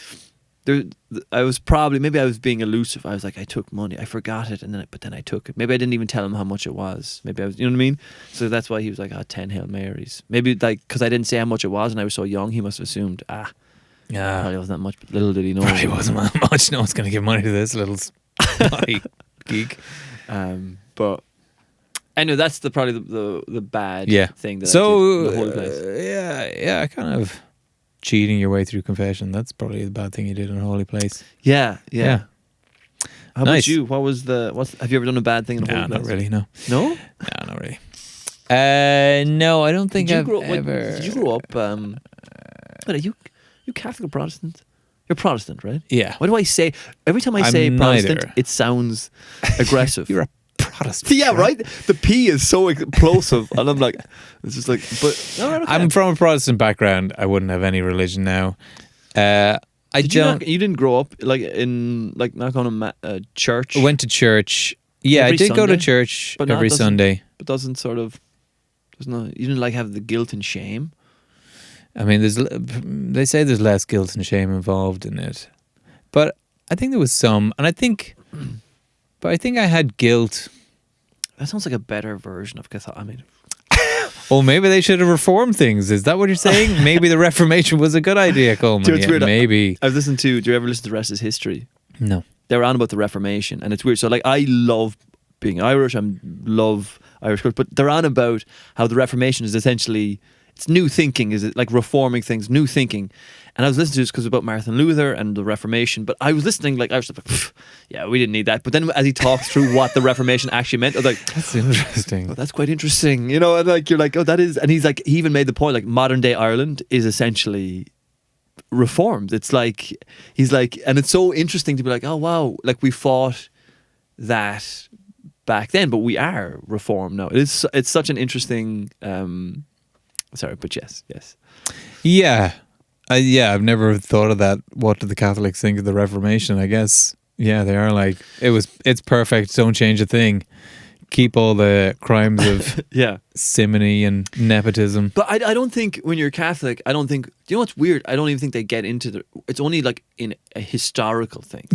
[SPEAKER 2] there. I was probably maybe I was being elusive. I was like, I took money, I forgot it, and then I took it. Maybe I didn't even tell him how much it was. Maybe I was, you know what I mean. So that's why he was like, 10 Hail Marys. Maybe like because I didn't say how much it was and I was so young, he must have assumed
[SPEAKER 1] Yeah.
[SPEAKER 2] probably wasn't that much. But little did he know,
[SPEAKER 1] Probably wasn't that much. No one's going to give money to this little spotty geek.
[SPEAKER 2] But anyway, that's probably the bad thing that I
[SPEAKER 1] So,
[SPEAKER 2] did in the whole place.
[SPEAKER 1] yeah, kind of cheating your way through confession. That's probably the bad thing you did in a holy place.
[SPEAKER 2] Yeah. How
[SPEAKER 1] Nice.
[SPEAKER 2] about you? Have you ever done a bad thing in a holy
[SPEAKER 1] Nah,
[SPEAKER 2] place?
[SPEAKER 1] not really, no.
[SPEAKER 2] No?
[SPEAKER 1] No, not really. No, I don't think I've ever...
[SPEAKER 2] Did you grow up? What are you Catholic or Protestant? You're Protestant, right?
[SPEAKER 1] Yeah.
[SPEAKER 2] Why do I say every time I
[SPEAKER 1] I'm
[SPEAKER 2] say Protestant,
[SPEAKER 1] neither.
[SPEAKER 2] it sounds aggressive?
[SPEAKER 1] You're a Protestant.
[SPEAKER 2] Yeah, right. The P is so explosive, and I'm like, it's just like, but all right, okay.
[SPEAKER 1] I'm from a Protestant background. I wouldn't have any religion now. I don't...
[SPEAKER 2] You didn't grow up like in like not going to church.
[SPEAKER 1] I went to church. Yeah,
[SPEAKER 2] Every
[SPEAKER 1] I did go to
[SPEAKER 2] Sunday?
[SPEAKER 1] church
[SPEAKER 2] But not
[SPEAKER 1] every
[SPEAKER 2] doesn't-
[SPEAKER 1] Sunday.
[SPEAKER 2] but doesn't sort of. There's no. You didn't like have the guilt and shame.
[SPEAKER 1] I mean, they say there's less guilt and shame involved in it, but I think there was some, and I think I had guilt.
[SPEAKER 2] That sounds like a better version of Catholic. I mean,
[SPEAKER 1] Oh, maybe they should have reformed things. Is that what you're saying? Maybe the Reformation was a good idea, Colman.
[SPEAKER 2] Dude, it's
[SPEAKER 1] Yeah,
[SPEAKER 2] weird.
[SPEAKER 1] maybe.
[SPEAKER 2] I've listened to. Do you ever listen to The Rest Is History?
[SPEAKER 1] No.
[SPEAKER 2] They were on about the Reformation, and it's weird. So, like, I love being Irish. I love Irish culture, but they're on about how the Reformation is essentially it's new thinking. Is it like reforming things, new thinking? And I was listening to this because about Martin Luther and the Reformation. But I was listening, like I was like, yeah, we didn't need that. But then as he talked through what the Reformation actually meant, I was like,
[SPEAKER 1] That's interesting.
[SPEAKER 2] oh, that's quite interesting, you know. And like you're like, oh, that is. And he's like, he even made the point, like modern day Ireland is essentially reformed. It's like he's like, and it's so interesting to be like, oh wow, like we fought that back then, but we are reformed now. It's such an interesting. Sorry, but yes.
[SPEAKER 1] Yeah. I've never thought of that. What do the Catholics think of the Reformation? I guess Yeah, they are like it's perfect. Don't change a thing. Keep all the crimes of
[SPEAKER 2] Yeah.
[SPEAKER 1] simony and nepotism.
[SPEAKER 2] But I don't think when you're Catholic, I don't think, do you know what's weird? I don't even think they get into it's only like in a historical thing.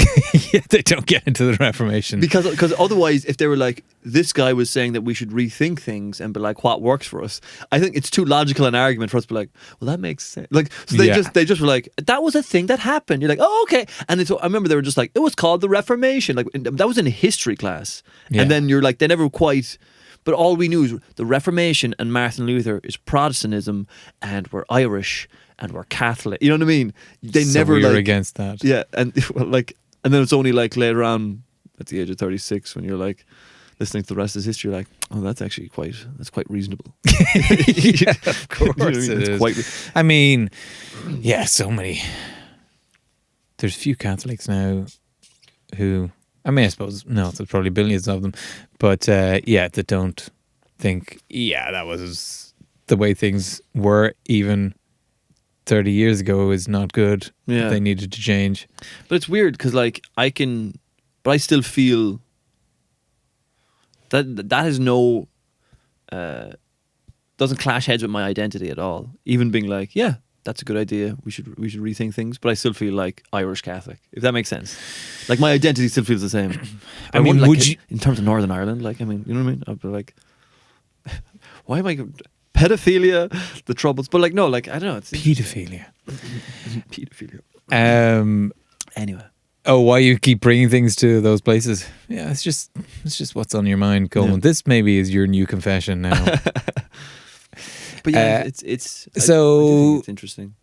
[SPEAKER 1] Yeah, they don't get into the Reformation.
[SPEAKER 2] Because otherwise, if they were like, this guy was saying that we should rethink things and be like, what works for us? I think it's too logical an argument for us to be like, well, that makes sense. Like, so
[SPEAKER 1] Yeah.
[SPEAKER 2] they just were like, that was a thing that happened. You're like, oh, okay. And it's, I remember they were just like, it was called the Reformation. Like, that was in a history class.
[SPEAKER 1] Yeah.
[SPEAKER 2] And then you're like, they never quite. But all we knew is the Reformation and Martin Luther is Protestantism, and we're Irish and we're Catholic. You know what I mean? They
[SPEAKER 1] So
[SPEAKER 2] never
[SPEAKER 1] we were
[SPEAKER 2] like
[SPEAKER 1] against that.
[SPEAKER 2] yeah, and well, like, and then it's only like later on at the age of 36 when you're like listening to the rest of history, you're like, oh, that's quite reasonable.
[SPEAKER 1] Yeah, of
[SPEAKER 2] You know what I
[SPEAKER 1] course
[SPEAKER 2] mean?
[SPEAKER 1] it
[SPEAKER 2] It's
[SPEAKER 1] is.
[SPEAKER 2] quite
[SPEAKER 1] I mean, yeah, so many. There's few Catholics now who, I mean, I suppose, no, there's probably billions of them, but yeah, that don't think, yeah, that was the way things were even 30 years ago is not good.
[SPEAKER 2] Yeah.
[SPEAKER 1] They needed to change.
[SPEAKER 2] But it's weird because like but I still feel that has no doesn't clash heads with my identity at all. Even being like, yeah, that's a good idea. We should rethink things. But I still feel like Irish Catholic, if that makes sense. Like my identity still feels the same.
[SPEAKER 1] I mean,
[SPEAKER 2] wouldn't, like,
[SPEAKER 1] would you-
[SPEAKER 2] in terms of Northern Ireland? Like, I mean, you know what I mean? I'd be like, why am I pedophilia, the troubles? But like, no, like I don't know. It's
[SPEAKER 1] Pedophilia.
[SPEAKER 2] pedophilia.
[SPEAKER 1] Anyway. Oh, why you keep bringing things to those places? Yeah, it's just what's on your mind, Colman.
[SPEAKER 2] Yeah.
[SPEAKER 1] This maybe is your new confession now.
[SPEAKER 2] But yeah,
[SPEAKER 1] Uh,
[SPEAKER 2] it's I
[SPEAKER 1] so-
[SPEAKER 2] do think it's interesting.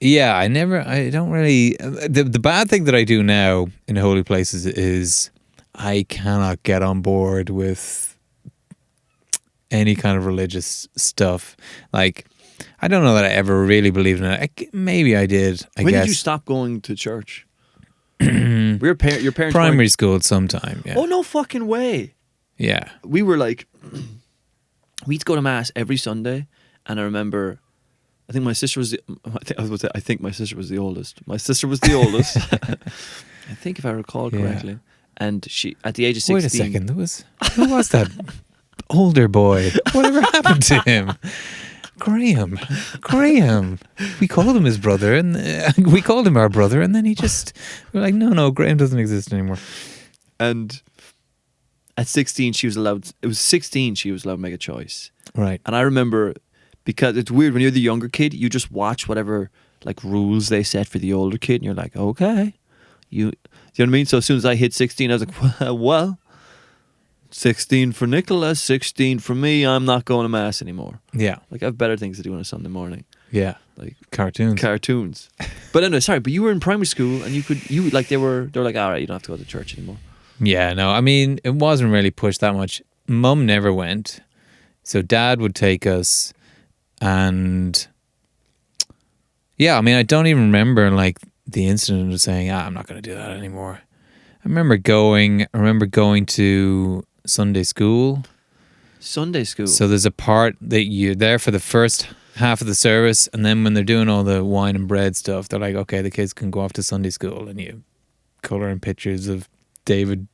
[SPEAKER 1] Yeah, I don't really. The bad thing that I do now in holy places is I cannot get on board with any kind of religious stuff. Like, I don't know that I ever really believed in it. Maybe I did. I
[SPEAKER 2] When
[SPEAKER 1] guess
[SPEAKER 2] did you stop going to church? Your parents
[SPEAKER 1] primary
[SPEAKER 2] weren't-
[SPEAKER 1] school sometime. Yeah,
[SPEAKER 2] Oh no fucking way!
[SPEAKER 1] yeah.
[SPEAKER 2] We were like, we'd go to mass every Sunday, and I remember, I think my sister was. I think my sister was the oldest. My sister was the oldest. I think if I recall
[SPEAKER 1] Yeah.
[SPEAKER 2] correctly, and she at the age of 16.
[SPEAKER 1] Wait a second. Who was that older boy? Whatever happened to him? Graham. We called him his brother, and we called him our brother, and then we're like, no, Graham doesn't exist anymore.
[SPEAKER 2] And at 16, she was allowed. It was 16. She was allowed to make a choice.
[SPEAKER 1] Right.
[SPEAKER 2] And I remember, because it's weird when you're the younger kid, you just watch whatever like rules they set for the older kid, and you're like, okay, do you know what I mean? So as soon as I hit 16, I was like, well, 16 for Nicholas, 16 for me. I'm not going to mass anymore.
[SPEAKER 1] Yeah.
[SPEAKER 2] Like I have better things to do on a Sunday morning,
[SPEAKER 1] Yeah.
[SPEAKER 2] like
[SPEAKER 1] Cartoons.
[SPEAKER 2] cartoons. But anyway, sorry, but you were in primary school, and you like they were like, all right, you don't have to go to church anymore.
[SPEAKER 1] Yeah, no, I mean, it wasn't really pushed that much. Mum never went. So Dad would take us, and yeah, I mean, I don't even remember like the incident of saying, I'm not going to do that anymore. I remember going to Sunday school.
[SPEAKER 2] Sunday school.
[SPEAKER 1] So there's a part that you're there for the first half of the service, and then when they're doing all the wine and bread stuff, they're like, okay, the kids can go off to Sunday school, and you colour in pictures of David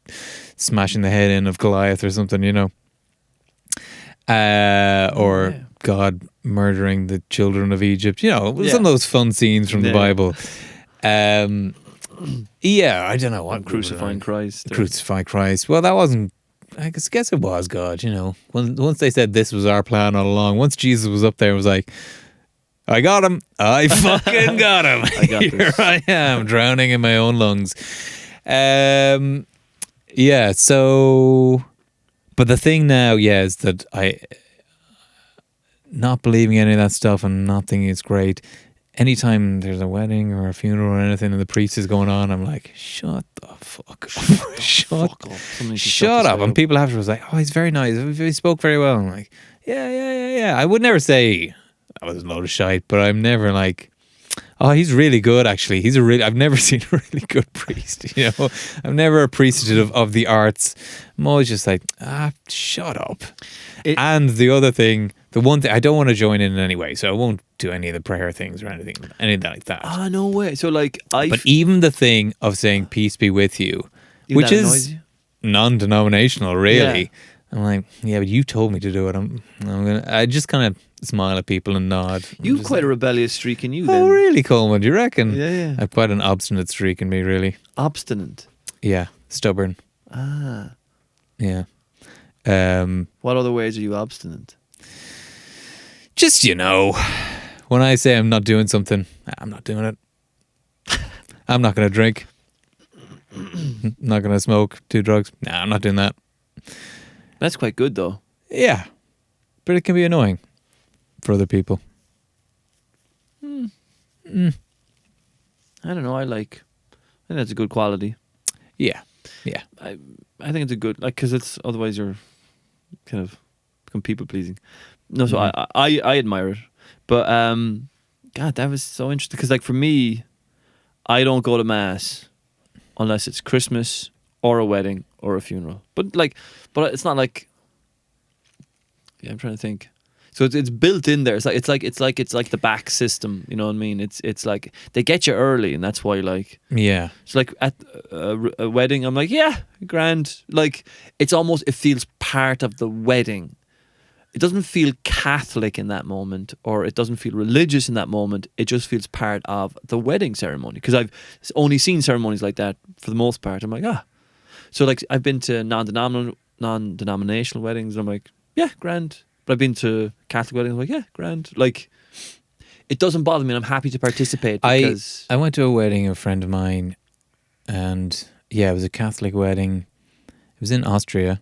[SPEAKER 1] smashing the head in of Goliath or something, you know. Or
[SPEAKER 2] Yeah.
[SPEAKER 1] God murdering the children of Egypt, you know,
[SPEAKER 2] Yeah.
[SPEAKER 1] some of those fun scenes from the
[SPEAKER 2] Yeah.
[SPEAKER 1] Bible. Yeah, I don't know what
[SPEAKER 2] Crucifying Christ.
[SPEAKER 1] Crucify Christ. Well, that wasn't. I guess it was God. You know, once they said this was our plan all along. Once Jesus was up there, it was like, I got him. I fucking got him.
[SPEAKER 2] I got
[SPEAKER 1] Here
[SPEAKER 2] this.
[SPEAKER 1] I am, drowning in my own lungs. Yeah. So, but the thing now, yeah, is that I not believing any of that stuff and not thinking it's great. Anytime there's a wedding or a funeral or anything and the priest is going on, I'm like, shut the fuck up. Shut
[SPEAKER 2] Fuck off. Somebody should
[SPEAKER 1] Shut
[SPEAKER 2] to
[SPEAKER 1] up.
[SPEAKER 2] say
[SPEAKER 1] And people afterwards like, oh, he's very nice. He spoke very well. I'm like, yeah. I would never say that was a load of shite, but I'm never like, oh, he's really good, actually. I've never seen a really good priest, you know. I'm never appreciative of the arts. I'm always just like, shut up. And the other thing, the one thing, I don't want to join in any way, so I won't do any of the prayer things or anything like that.
[SPEAKER 2] Ah, no way. So like
[SPEAKER 1] But even the thing of saying peace be with you,
[SPEAKER 2] Even
[SPEAKER 1] which
[SPEAKER 2] that annoys
[SPEAKER 1] is
[SPEAKER 2] you?
[SPEAKER 1] non-denominational, really.
[SPEAKER 2] Yeah.
[SPEAKER 1] I'm like, yeah, but you told me to do it. I just kind of smile at people and nod. I'm
[SPEAKER 2] You've
[SPEAKER 1] just
[SPEAKER 2] quite a
[SPEAKER 1] like,
[SPEAKER 2] rebellious streak in you,
[SPEAKER 1] oh,
[SPEAKER 2] then.
[SPEAKER 1] really, Colman? Do you reckon?
[SPEAKER 2] Yeah, yeah.
[SPEAKER 1] I've quite an obstinate streak in me, really.
[SPEAKER 2] Obstinate.
[SPEAKER 1] Yeah, stubborn.
[SPEAKER 2] Ah.
[SPEAKER 1] Yeah.
[SPEAKER 2] What other ways are you obstinate?
[SPEAKER 1] Just, when I say I'm not doing something, I'm not doing it. I'm not going to drink. Not going to smoke, do drugs. Nah, I'm not doing that.
[SPEAKER 2] That's quite good, though.
[SPEAKER 1] Yeah. But it can be annoying for other people.
[SPEAKER 2] I don't know. I think that's a good quality.
[SPEAKER 1] Yeah. Yeah.
[SPEAKER 2] I think it's a good, because it's, otherwise you're kind of become people pleasing. No, so I admire it. But, God, that was so interesting. Because, for me, I don't go to Mass unless it's Christmas or a wedding or a funeral. But it's not like, yeah, I'm trying to think. So it's built in there. It's like the back system. You know what I mean? It's like they get you early, and that's why
[SPEAKER 1] Yeah.
[SPEAKER 2] it's like at a wedding. I'm like, yeah, grand. It feels part of the wedding. It doesn't feel Catholic in that moment, or it doesn't feel religious in that moment. It just feels part of the wedding ceremony. Because I've only seen ceremonies like that for the most part. I'm like, ah. So I've been to non-denominational weddings, and I'm like, yeah, grand. But I've been to Catholic weddings, I'm like, yeah, grand. It doesn't bother me, and I'm happy to participate because
[SPEAKER 1] I went to a wedding of a friend of mine, and yeah, it was a Catholic wedding. It was in Austria.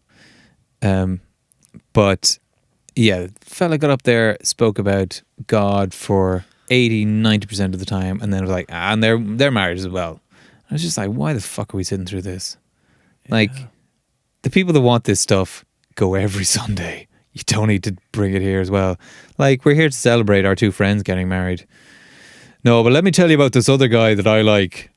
[SPEAKER 1] But yeah, the fella got up there, spoke about God for 80-90% of the time, and then it was like, and they're married as well. I was just like, why the fuck are we sitting through this? The people that want this stuff go every Sunday. You don't need to bring it here as well. We're here to celebrate our two friends getting married. No, but let me tell you about this other guy that I like.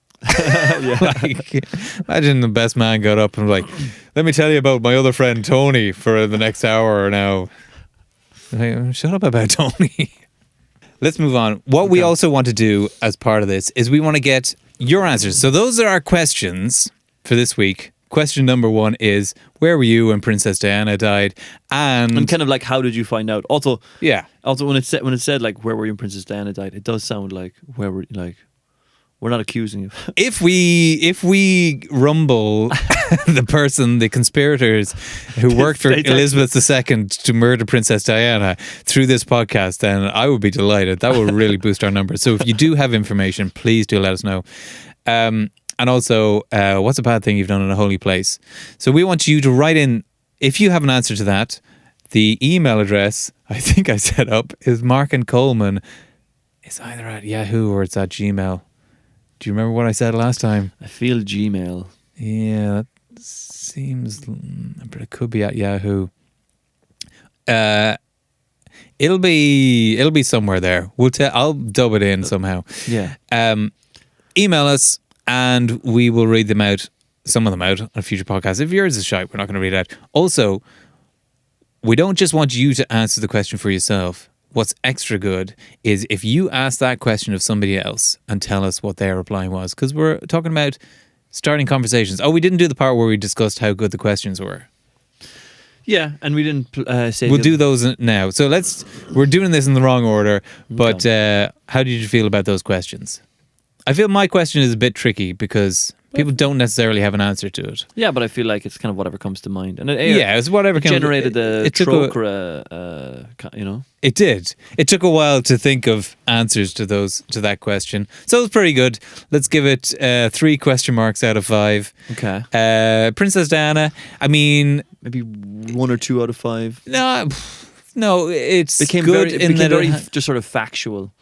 [SPEAKER 1] Imagine the best man got up and was like, let me tell you about my other friend Tony for the next hour now. Shut up about Tony. Let's move on. What we also want to do as part of this is we want to get your answers. So those are our questions for this week. Question number 1 is, where were you when Princess Diana died? And
[SPEAKER 2] kind of how did you find out? Also,
[SPEAKER 1] yeah.
[SPEAKER 2] Also, when it said where were you when Princess Diana died, it does sound like where were we're not accusing you.
[SPEAKER 1] If we rumble the conspirators who worked for Elizabeth II to murder Princess Diana through this podcast, then I would be delighted. That will really boost our numbers. So if you do have information, please do let us know. And also, what's a bad thing you've done in a holy place? So we want you to write in, if you have an answer to that. The email address I think I set up is Mark and Colman. It's either at Yahoo or it's at Gmail. Do you remember what I said last time?
[SPEAKER 2] I feel Gmail.
[SPEAKER 1] Yeah, that seems, but it could be at Yahoo. It'll be somewhere there. I'll dub it in somehow.
[SPEAKER 2] Yeah.
[SPEAKER 1] Email us and we will read them out. Some of them out on a future podcast. If yours is shite, we're not going to read it out. Also, we don't just want you to answer the question for yourself. What's extra good is if you ask that question of somebody else and tell us what their reply was, because we're talking about starting conversations. Oh, we didn't do the part where we discussed how good the questions were.
[SPEAKER 2] Yeah, and we didn't say...
[SPEAKER 1] We'll do those now. So we're doing this in the wrong order, but how did you feel about those questions? I feel my question is a bit tricky because people don't necessarily have an answer to it.
[SPEAKER 2] Yeah, but I feel like it's kind of whatever comes to mind. And
[SPEAKER 1] it's whatever
[SPEAKER 2] generated the Trocra,
[SPEAKER 1] It did. It took a while to think of answers to that question. So it was pretty good. Let's give it 3 question marks out of 5.
[SPEAKER 2] Okay.
[SPEAKER 1] Princess Diana, I mean...
[SPEAKER 2] Maybe 1 or 2 out of 5.
[SPEAKER 1] No, it's
[SPEAKER 2] became
[SPEAKER 1] good
[SPEAKER 2] very just sort of factual.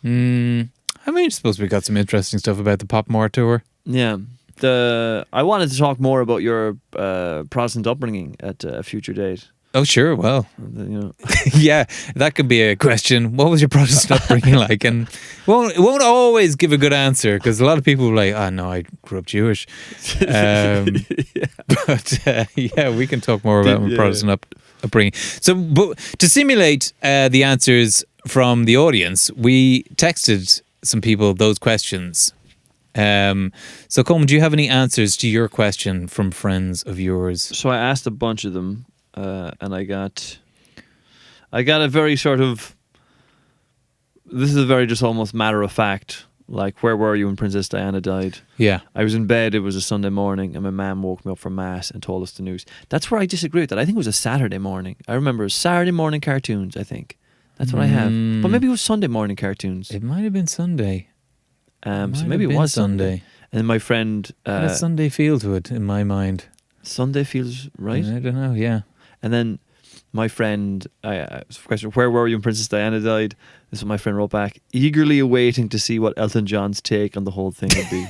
[SPEAKER 1] I mean, I suppose we got some interesting stuff about the Pop Mart tour.
[SPEAKER 2] Yeah. I wanted to talk more about your Protestant upbringing at a future date.
[SPEAKER 1] Oh, sure. Well, yeah, that could be a question. What was your Protestant upbringing like? And it won't always give a good answer because a lot of people are like, oh, no, I grew up Jewish. But yeah, we can talk more about my Protestant upbringing. So but to simulate the answers from the audience, we texted some people those questions. So, Colman, do you have any answers to your question from friends of yours?
[SPEAKER 2] So I asked a bunch of them, and I got a very sort of. This is a very just almost matter of fact. Like, where were you when Princess Diana died?
[SPEAKER 1] Yeah.
[SPEAKER 2] I was in bed. It was a Sunday morning, and my mum woke me up from mass and told us the news. That's where I disagree with that. I think it was a Saturday morning. I remember it was Saturday morning cartoons. I think that's what I have. But maybe it was Sunday morning cartoons.
[SPEAKER 1] It might have been Sunday.
[SPEAKER 2] So
[SPEAKER 1] Might
[SPEAKER 2] maybe
[SPEAKER 1] have
[SPEAKER 2] it
[SPEAKER 1] been
[SPEAKER 2] was Sunday. And then my friend,
[SPEAKER 1] Had a Sunday feel to it in my mind.
[SPEAKER 2] Sunday feels right.
[SPEAKER 1] I don't know. Yeah.
[SPEAKER 2] And then my friend, question, where were you when Princess Diana died? This is what my friend wrote back, eagerly awaiting to see what Elton John's take on the whole thing would be.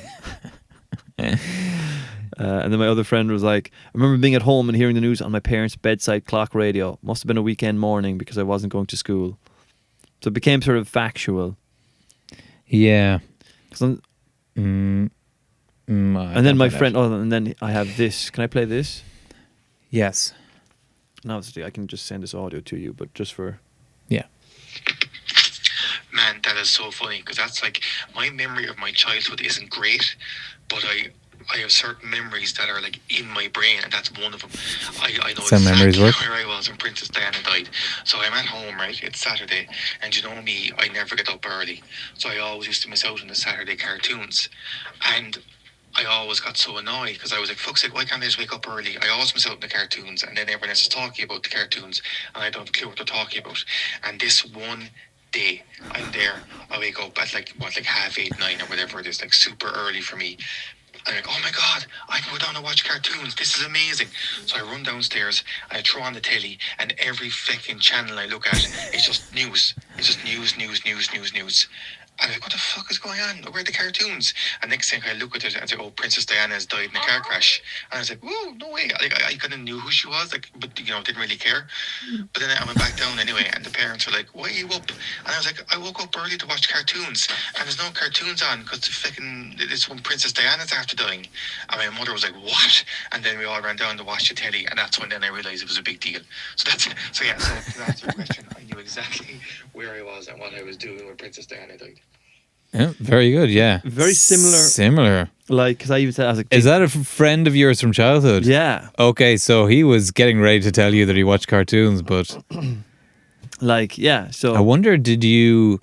[SPEAKER 2] And then my other friend was like, I remember being at home and hearing the news on my parents' bedside clock radio. Must have been a weekend morning because I wasn't going to school. So it became sort of factual.
[SPEAKER 1] Yeah.
[SPEAKER 2] And then my friend, and then I have this. Can I play this?
[SPEAKER 1] Yes.
[SPEAKER 2] No, I can just send this audio to you, but just for...
[SPEAKER 1] Yeah.
[SPEAKER 3] Man, that is so funny, because that's like, my memory of my childhood isn't great, but I have certain memories that are like in my brain, and that's one of them. I know
[SPEAKER 1] Some memories
[SPEAKER 3] exactly
[SPEAKER 1] work.
[SPEAKER 3] where I was when Princess Diana died. So I'm at home, right? It's Saturday, and you know me, I never get up early. So I always used to miss out on the Saturday cartoons. And I always got so annoyed because I was like, fuck's sake, why can't I just wake up early? I always miss out on the cartoons, and then everyone else is talking about the cartoons, and I don't have a clue what they're talking about. And this one day, I'm there, I wake up at like 8:30, 9 or whatever it is, like super early for me. I'm like, oh my God, I can go down and watch cartoons. This is amazing. So I run downstairs, I throw on the telly, and every fucking channel I look at, it's just news. It's just news. I'm like, what the fuck is going on? Where are the cartoons? And next thing I look at it and say, oh, Princess Diana has died in a car crash. And I was like, whoa, no way. Like, I kind of knew who she was, like, but, didn't really care. But then I went back down anyway, and the parents were like, why are you up? And I was like, I woke up early to watch cartoons, and there's no cartoons on because it's when Princess Diana's after dying. And my mother was like, what? And then we all ran down to watch the telly, and that's when then I realised it was a big deal. So to answer your question, I knew exactly where I was and what I was doing when Princess Diana died.
[SPEAKER 1] Yeah, very good. Yeah.
[SPEAKER 2] Very similar.
[SPEAKER 1] Similar.
[SPEAKER 2] Like, because I even said, I was like...
[SPEAKER 1] Is that a friend of yours from childhood?
[SPEAKER 2] Yeah.
[SPEAKER 1] Okay, so he was getting ready to tell you that he watched cartoons, but...
[SPEAKER 2] Like, yeah, so...
[SPEAKER 1] I wonder, did you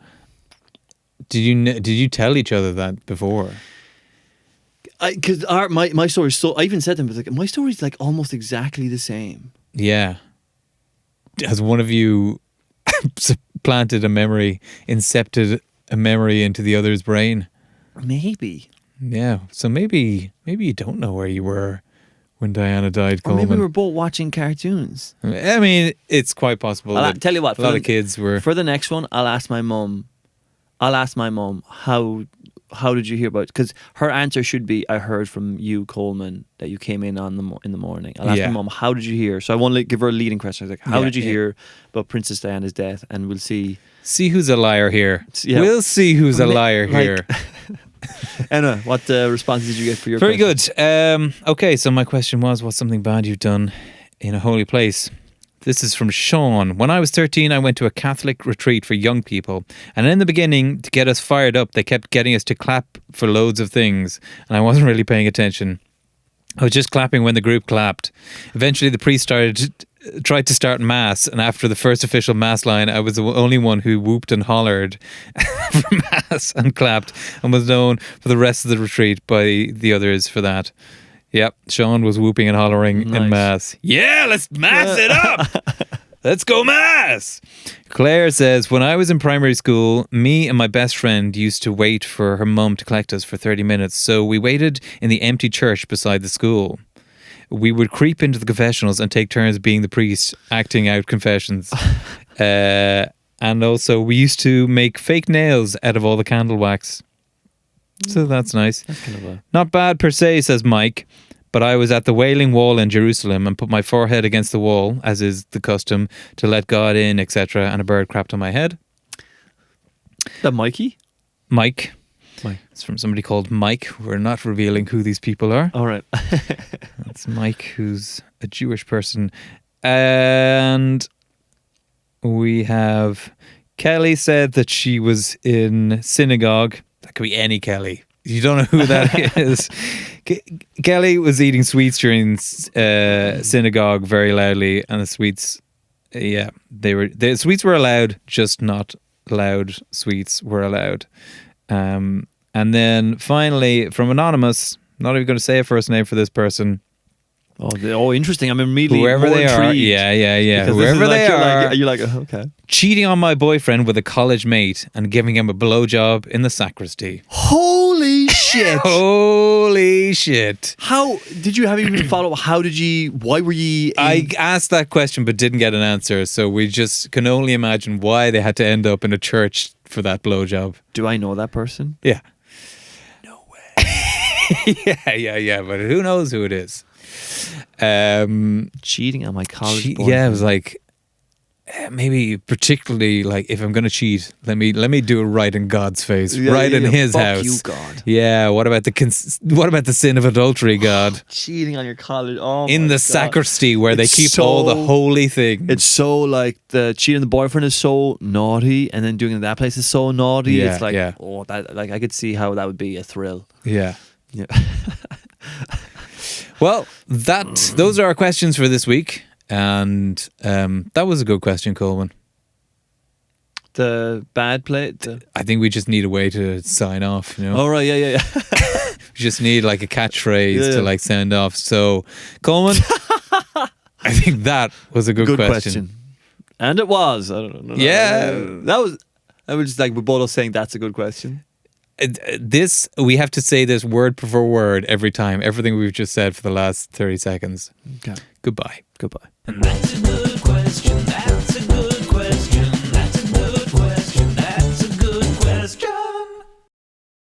[SPEAKER 1] tell each other that before?
[SPEAKER 2] Because my story's so... I even said to him, like, my story's like almost exactly the same.
[SPEAKER 1] Yeah. Has one of you planted a memory, incepted a memory into the other's brain?
[SPEAKER 2] Maybe.
[SPEAKER 1] Yeah. So maybe you don't know where you were when Diana died,
[SPEAKER 2] Or maybe
[SPEAKER 1] Colman.
[SPEAKER 2] we were both watching cartoons.
[SPEAKER 1] I mean, it's quite possible.
[SPEAKER 2] I'll
[SPEAKER 1] that
[SPEAKER 2] tell you what,
[SPEAKER 1] a lot of kids were...
[SPEAKER 2] For the next one, I'll ask my mum, how did you hear about it? Because her answer should be, I heard from you, Colman, that you came in in the morning. I'll ask my mum, how did you hear? So I want to give her a leading question. I was like, how did you hear about Princess Diana's death? And we'll see.
[SPEAKER 1] See who's a liar here.
[SPEAKER 2] Yeah.
[SPEAKER 1] We'll see who's a liar here.
[SPEAKER 2] Anna, what response did you get for your
[SPEAKER 1] Very
[SPEAKER 2] question?
[SPEAKER 1] good. Okay, so my question was, what's something bad you've done in a holy place? This is from Sean. When I was 13, I went to a Catholic retreat for young people. And in the beginning, to get us fired up, they kept getting us to clap for loads of things. And I wasn't really paying attention. I was just clapping when the group clapped. Eventually, the priest tried to start mass, and after the first official mass line, I was the only one who whooped and hollered for mass and clapped, and was known for the rest of the retreat by the others for that. Yep, Sean was whooping and hollering in mass. Yeah, let's mass it up! Let's go mass! Claire says, when I was in primary school, me and my best friend used to wait for her mum to collect us for 30 minutes, so we waited in the empty church beside the school. We would creep into the confessionals and take turns being the priest, acting out confessions. And also, we used to make fake nails out of all the candle wax. So that's nice.
[SPEAKER 2] That's kind of
[SPEAKER 1] Not bad per se, says Mike, but I was at the Wailing Wall in Jerusalem and put my forehead against the wall, as is the custom, to let God in, etc., and a bird crapped on my head.
[SPEAKER 2] that Mikey?
[SPEAKER 1] Mike. It's from somebody called Mike. We're not revealing who these people are.
[SPEAKER 2] All right.
[SPEAKER 1] That's Mike, who's a Jewish person. And we have Kelly said that she was in synagogue. That could be any Kelly. You don't know who that is. Kelly was eating sweets during synagogue very loudly, and the sweets, the sweets were allowed, just not loud sweets were allowed. And then finally, from Anonymous, not even going to say a first name for this person.
[SPEAKER 2] Interesting. I'm immediately
[SPEAKER 1] Whoever
[SPEAKER 2] more
[SPEAKER 1] they are,
[SPEAKER 2] intrigued.
[SPEAKER 1] yeah.
[SPEAKER 2] Because this is
[SPEAKER 1] Whoever they are,
[SPEAKER 2] you're like, oh, okay.
[SPEAKER 1] cheating on my boyfriend with a college mate and giving him a blowjob in the sacristy.
[SPEAKER 2] Holy shit!
[SPEAKER 1] Holy shit!
[SPEAKER 2] How did you have even follow up? Why were you?
[SPEAKER 1] I asked that question but didn't get an answer, so we just can only imagine why they had to end up in a church for that blowjob.
[SPEAKER 2] Do I know that person?
[SPEAKER 1] Yeah.
[SPEAKER 2] No way.
[SPEAKER 1] yeah. But who knows who it is?
[SPEAKER 2] Cheating on my college boyfriend.
[SPEAKER 1] Yeah, it was like maybe particularly like if I'm gonna cheat, let me do it right in God's face, right in His
[SPEAKER 2] fuck
[SPEAKER 1] house.
[SPEAKER 2] you, God.
[SPEAKER 1] Yeah. What about the sin of adultery, God?
[SPEAKER 2] Cheating on your college. Oh,
[SPEAKER 1] In
[SPEAKER 2] my
[SPEAKER 1] the
[SPEAKER 2] God.
[SPEAKER 1] sacristy where they
[SPEAKER 2] It's
[SPEAKER 1] keep all the
[SPEAKER 2] so-
[SPEAKER 1] holy things.
[SPEAKER 2] It's so like the cheating on the boyfriend is so naughty, and then doing it in that place is so naughty.
[SPEAKER 1] Yeah,
[SPEAKER 2] It's like,
[SPEAKER 1] yeah.
[SPEAKER 2] that like I could see how that would be a thrill.
[SPEAKER 1] Yeah.
[SPEAKER 2] Yeah.
[SPEAKER 1] Well, those are our questions for this week, and that was a good question, Colman.
[SPEAKER 2] The bad play.
[SPEAKER 1] I think we just need a way to sign off. You know,
[SPEAKER 2] Oh right, yeah.
[SPEAKER 1] we just need like a catchphrase
[SPEAKER 2] Yeah.
[SPEAKER 1] to like send off. So, Colman, I think that was a good question.
[SPEAKER 2] And it was. I don't know.
[SPEAKER 1] Yeah.
[SPEAKER 2] That was. I was just like we're both saying that's a good question.
[SPEAKER 1] This we have to say this word for word every time. Everything we've just said for the last 30 seconds.
[SPEAKER 2] Okay.
[SPEAKER 1] Goodbye.
[SPEAKER 2] Goodbye.
[SPEAKER 4] That's a good question. That's a good